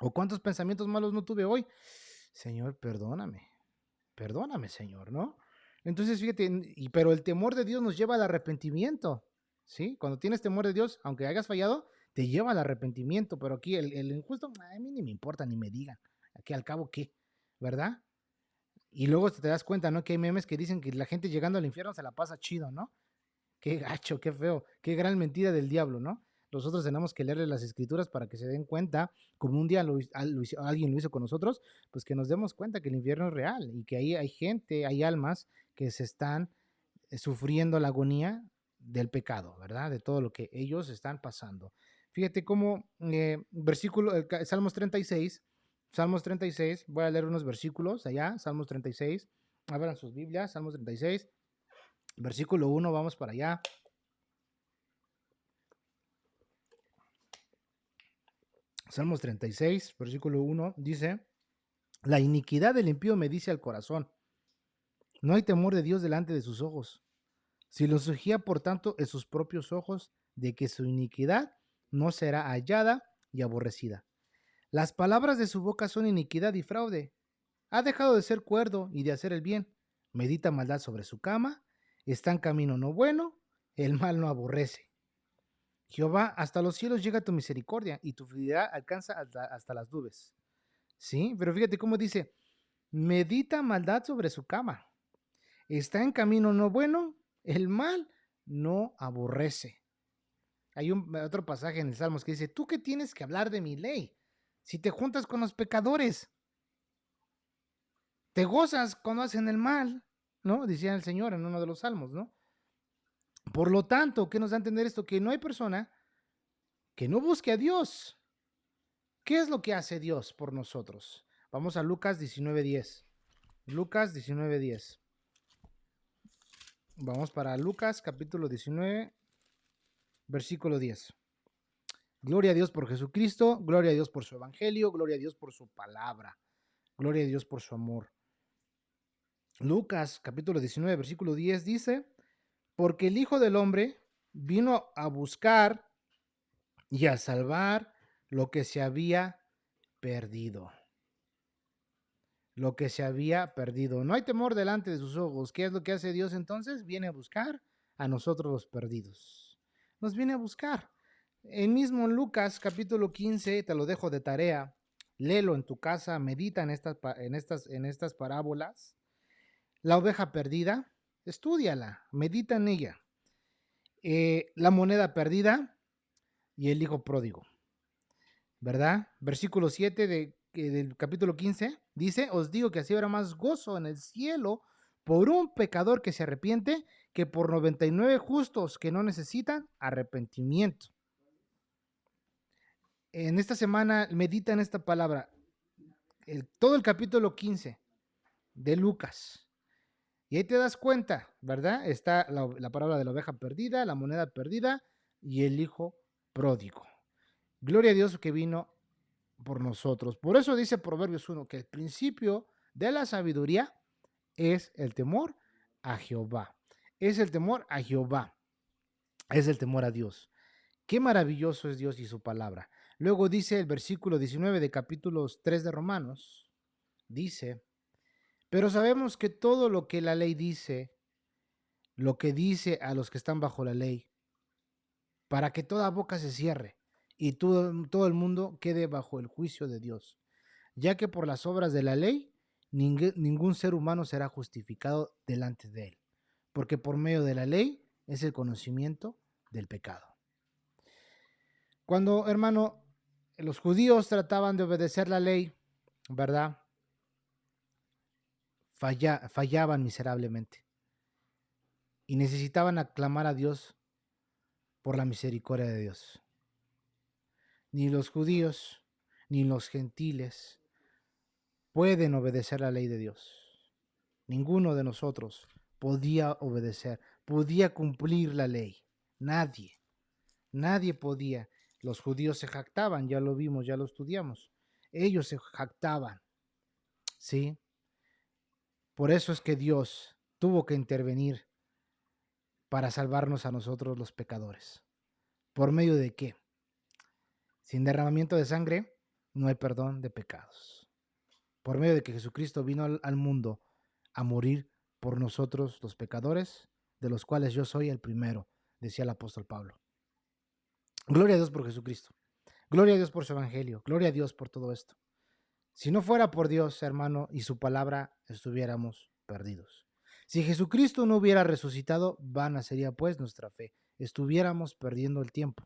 ¿O cuántos pensamientos malos no tuve hoy? Señor, perdóname. perdóname, Señor, ¿no? Entonces, fíjate, pero el temor de Dios nos lleva al arrepentimiento, ¿sí? Cuando tienes temor de Dios, aunque hayas fallado, te lleva al arrepentimiento, pero aquí el injusto, a mí ni me importa, ni me digan, aquí al cabo, ¿qué? ¿Verdad? Y luego te das cuenta, ¿no? Que hay memes que dicen que la gente llegando al infierno se la pasa chido, ¿no? Qué gacho, qué feo, qué gran mentira del diablo, ¿no? Nosotros tenemos que leerle las escrituras para que se den cuenta, como un día alguien lo hizo con nosotros, pues que nos demos cuenta que el infierno es real y que ahí hay gente, hay almas que se están sufriendo la agonía del pecado, ¿verdad? De todo lo que ellos están pasando. Fíjate cómo, Salmos 36, Salmos 36, voy a leer unos versículos allá, Salmos 36, abran sus Biblias, Salmos 36, versículo 1, vamos para allá. Salmos 36, versículo 1, dice, la iniquidad del impío me dice al corazón, no hay temor de Dios delante de sus ojos. Si lo sujía, por tanto, en sus propios ojos, de que su iniquidad no será hallada y aborrecida. Las palabras de su boca son iniquidad y fraude. Ha dejado de ser cuerdo y de hacer el bien. Medita maldad sobre su cama. Está en camino no bueno. El mal no aborrece. Jehová, hasta los cielos llega tu misericordia y tu fidelidad alcanza hasta las nubes. ¿Sí? Pero fíjate cómo dice, medita maldad sobre su cama. Está en camino no bueno. El mal no aborrece. Hay otro pasaje en el Salmos que dice, ¿tú qué tienes que hablar de mi ley? Si te juntas con los pecadores, te gozas cuando hacen el mal, ¿no? Decía el Señor en uno de los salmos, ¿no? Por lo tanto, ¿qué nos da a entender esto? Que no hay persona que no busque a Dios. ¿Qué es lo que hace Dios por nosotros? Vamos a Lucas 19:10. Lucas 19:10. Vamos para Lucas capítulo 19, versículo 10. Gloria a Dios por Jesucristo, gloria a Dios por su evangelio, gloria a Dios por su palabra, gloria a Dios por su amor. Lucas capítulo 19, versículo 10 dice, porque el Hijo del Hombre vino a buscar y a salvar lo que se había perdido. Lo que se había perdido. No hay temor delante de sus ojos. ¿Qué es lo que hace Dios entonces? Viene a buscar a nosotros los perdidos. Nos viene a buscar. El mismo Lucas capítulo 15, te lo dejo de tarea. Léelo en tu casa, medita en estas parábolas. La oveja perdida, estúdiala, medita en ella. La moneda perdida y el hijo pródigo, ¿verdad? Versículo 7 del capítulo 15 dice, os digo que así habrá más gozo en el cielo por un pecador que se arrepiente que por 99 justos que no necesitan arrepentimiento. En esta semana medita en esta palabra, todo el capítulo 15 de Lucas. Y ahí te das cuenta, ¿verdad? Está la parábola de la oveja perdida, la moneda perdida y el hijo pródigo. Gloria a Dios que vino por nosotros. Por eso dice Proverbios 1 que el principio de la sabiduría es el temor a Jehová. Es el temor a Jehová. Es el temor a Dios. Qué maravilloso es Dios y su palabra. Luego dice el versículo 19 de capítulos 3 de Romanos, dice, pero sabemos que todo lo que la ley dice, lo que dice a los que están bajo la ley, para que toda boca se cierre y todo el mundo quede bajo el juicio de Dios, ya que por las obras de la ley ningún ser humano será justificado delante de él, porque por medio de la ley es el conocimiento del pecado. Cuando, hermano, los judíos trataban de obedecer la ley, ¿verdad? Fallaban miserablemente y necesitaban aclamar a Dios por la misericordia de Dios. Ni los judíos ni los gentiles pueden obedecer la ley de Dios. Ninguno de nosotros podía obedecer, podía cumplir la ley. Nadie podía. Los judíos se jactaban, ya lo vimos, ya lo estudiamos. Ellos se jactaban, ¿sí? Por eso es que Dios tuvo que intervenir para salvarnos a nosotros los pecadores. ¿Por medio de qué? Sin derramamiento de sangre no hay perdón de pecados. Por medio de que Jesucristo vino al mundo a morir por nosotros los pecadores, de los cuales yo soy el primero, decía el apóstol Pablo. Gloria a Dios por Jesucristo. Gloria a Dios por su evangelio. Gloria a Dios por todo esto. Si no fuera por Dios, hermano, y su palabra, estuviéramos perdidos. Si Jesucristo no hubiera resucitado, vana sería pues nuestra fe. Estuviéramos perdiendo el tiempo.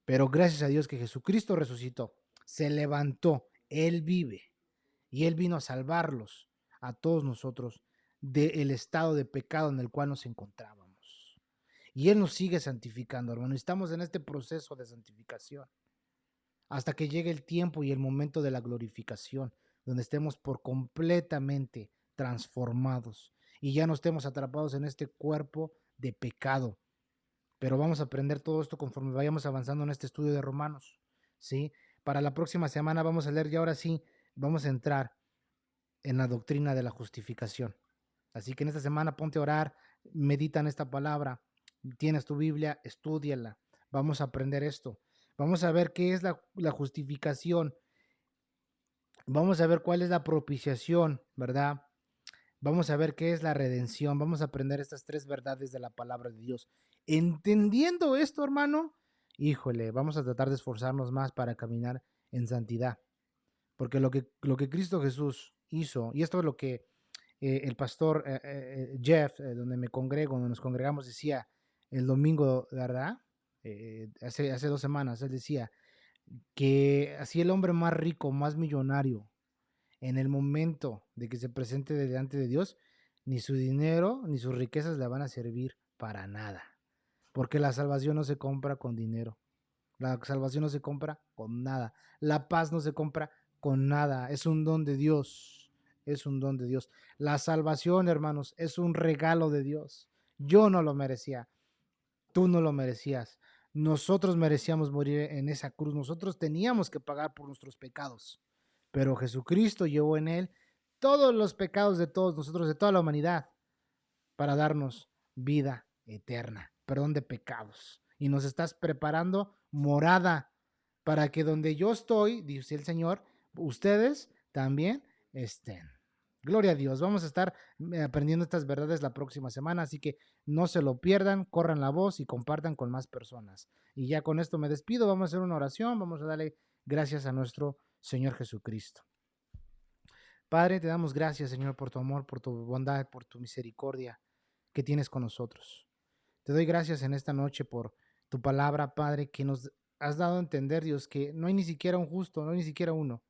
Pero gracias a Dios que Jesucristo resucitó, se levantó, Él vive y Él vino a salvarlos a todos nosotros del estado de pecado en el cual nos encontrábamos. Y Él nos sigue santificando, hermano. Estamos en este proceso de santificación hasta que llegue el tiempo y el momento de la glorificación, donde estemos por completamente transformados y ya no estemos atrapados en este cuerpo de pecado. Pero vamos a aprender todo esto conforme vayamos avanzando en este estudio de Romanos, ¿sí? Para la próxima semana vamos a leer, y ahora sí, vamos a entrar en la doctrina de la justificación. Así que en esta semana ponte a orar, medita en esta palabra, tienes tu Biblia, estúdiala, vamos a aprender esto. Vamos a ver qué es la justificación. Vamos a ver cuál es la propiciación, ¿verdad? Vamos a ver qué es la redención. Vamos a aprender estas tres verdades de la palabra de Dios. Entendiendo esto, hermano, híjole, vamos a tratar de esforzarnos más para caminar en santidad. Porque lo que Cristo Jesús hizo, y esto es lo que el pastor Jeff, donde me congrego, donde nos congregamos, decía el domingo, ¿verdad? Hace 2 semanas, él decía que así el hombre más rico, más millonario, en el momento de que se presente delante de Dios, ni su dinero ni sus riquezas le van a servir para nada. Porque la salvación no se compra con dinero. La salvación no se compra con nada. La paz no se compra con nada. Es un don de Dios. Es un don de Dios. La salvación, hermanos, es un regalo de Dios. Yo no lo merecía. Tú no lo merecías. Nosotros merecíamos morir en esa cruz. Nosotros teníamos que pagar por nuestros pecados. Pero Jesucristo llevó en él todos los pecados de todos nosotros, de toda la humanidad, para darnos vida eterna, perdón de pecados. Y nos estás preparando morada para que donde yo estoy, dice el Señor, ustedes también estén. Gloria a Dios. Vamos a estar aprendiendo estas verdades la próxima semana, así que no se lo pierdan, corran la voz y compartan con más personas. Y ya con esto me despido, vamos a hacer una oración, vamos a darle gracias a nuestro Señor Jesucristo. Padre, te damos gracias, Señor, por tu amor, por tu bondad, por tu misericordia que tienes con nosotros. Te doy gracias en esta noche por tu palabra, Padre, que nos has dado a entender, Dios, que no hay ni siquiera un justo, no hay ni siquiera uno.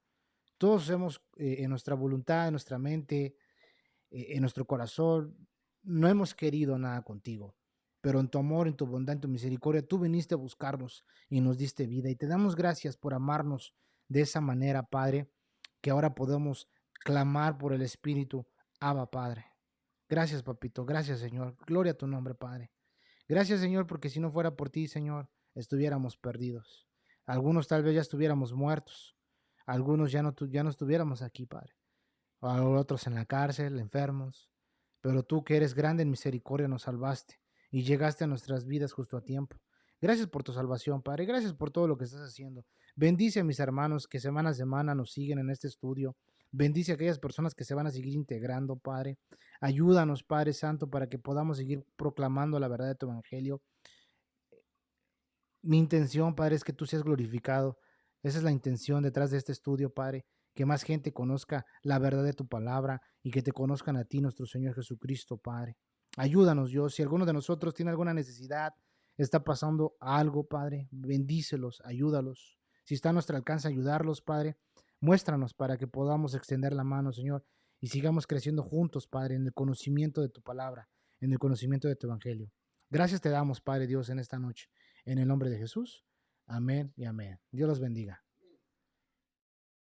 Todos hemos, en nuestra voluntad, en nuestra mente, en nuestro corazón, no hemos querido nada contigo. Pero en tu amor, en tu bondad, en tu misericordia, tú viniste a buscarnos y nos diste vida. Y te damos gracias por amarnos de esa manera, Padre, que ahora podemos clamar por el Espíritu, Abba, Padre. Gracias, papito. Gracias, Señor. Gloria a tu nombre, Padre. Gracias, Señor, porque si no fuera por ti, Señor, estuviéramos perdidos. Algunos tal vez ya estuviéramos muertos. Algunos ya no estuviéramos aquí, Padre. A otros en la cárcel, enfermos. Pero tú que eres grande en misericordia nos salvaste y llegaste a nuestras vidas justo a tiempo. Gracias por tu salvación, Padre. Gracias por todo lo que estás haciendo. Bendice a mis hermanos que semana a semana nos siguen en este estudio. Bendice a aquellas personas que se van a seguir integrando, Padre. Ayúdanos, Padre Santo, para que podamos seguir proclamando la verdad de tu evangelio. Mi intención, Padre, es que tú seas glorificado. Esa es la intención detrás de este estudio, Padre. Que más gente conozca la verdad de tu palabra y que te conozcan a ti, nuestro Señor Jesucristo, Padre. Ayúdanos, Dios. Si alguno de nosotros tiene alguna necesidad, está pasando algo, Padre, bendícelos, ayúdalos. Si está a nuestro alcance ayudarlos, Padre, muéstranos para que podamos extender la mano, Señor, y sigamos creciendo juntos, Padre, en el conocimiento de tu palabra, en el conocimiento de tu evangelio. Gracias te damos, Padre Dios, en esta noche. En el nombre de Jesús. Amén y amén. Dios los bendiga.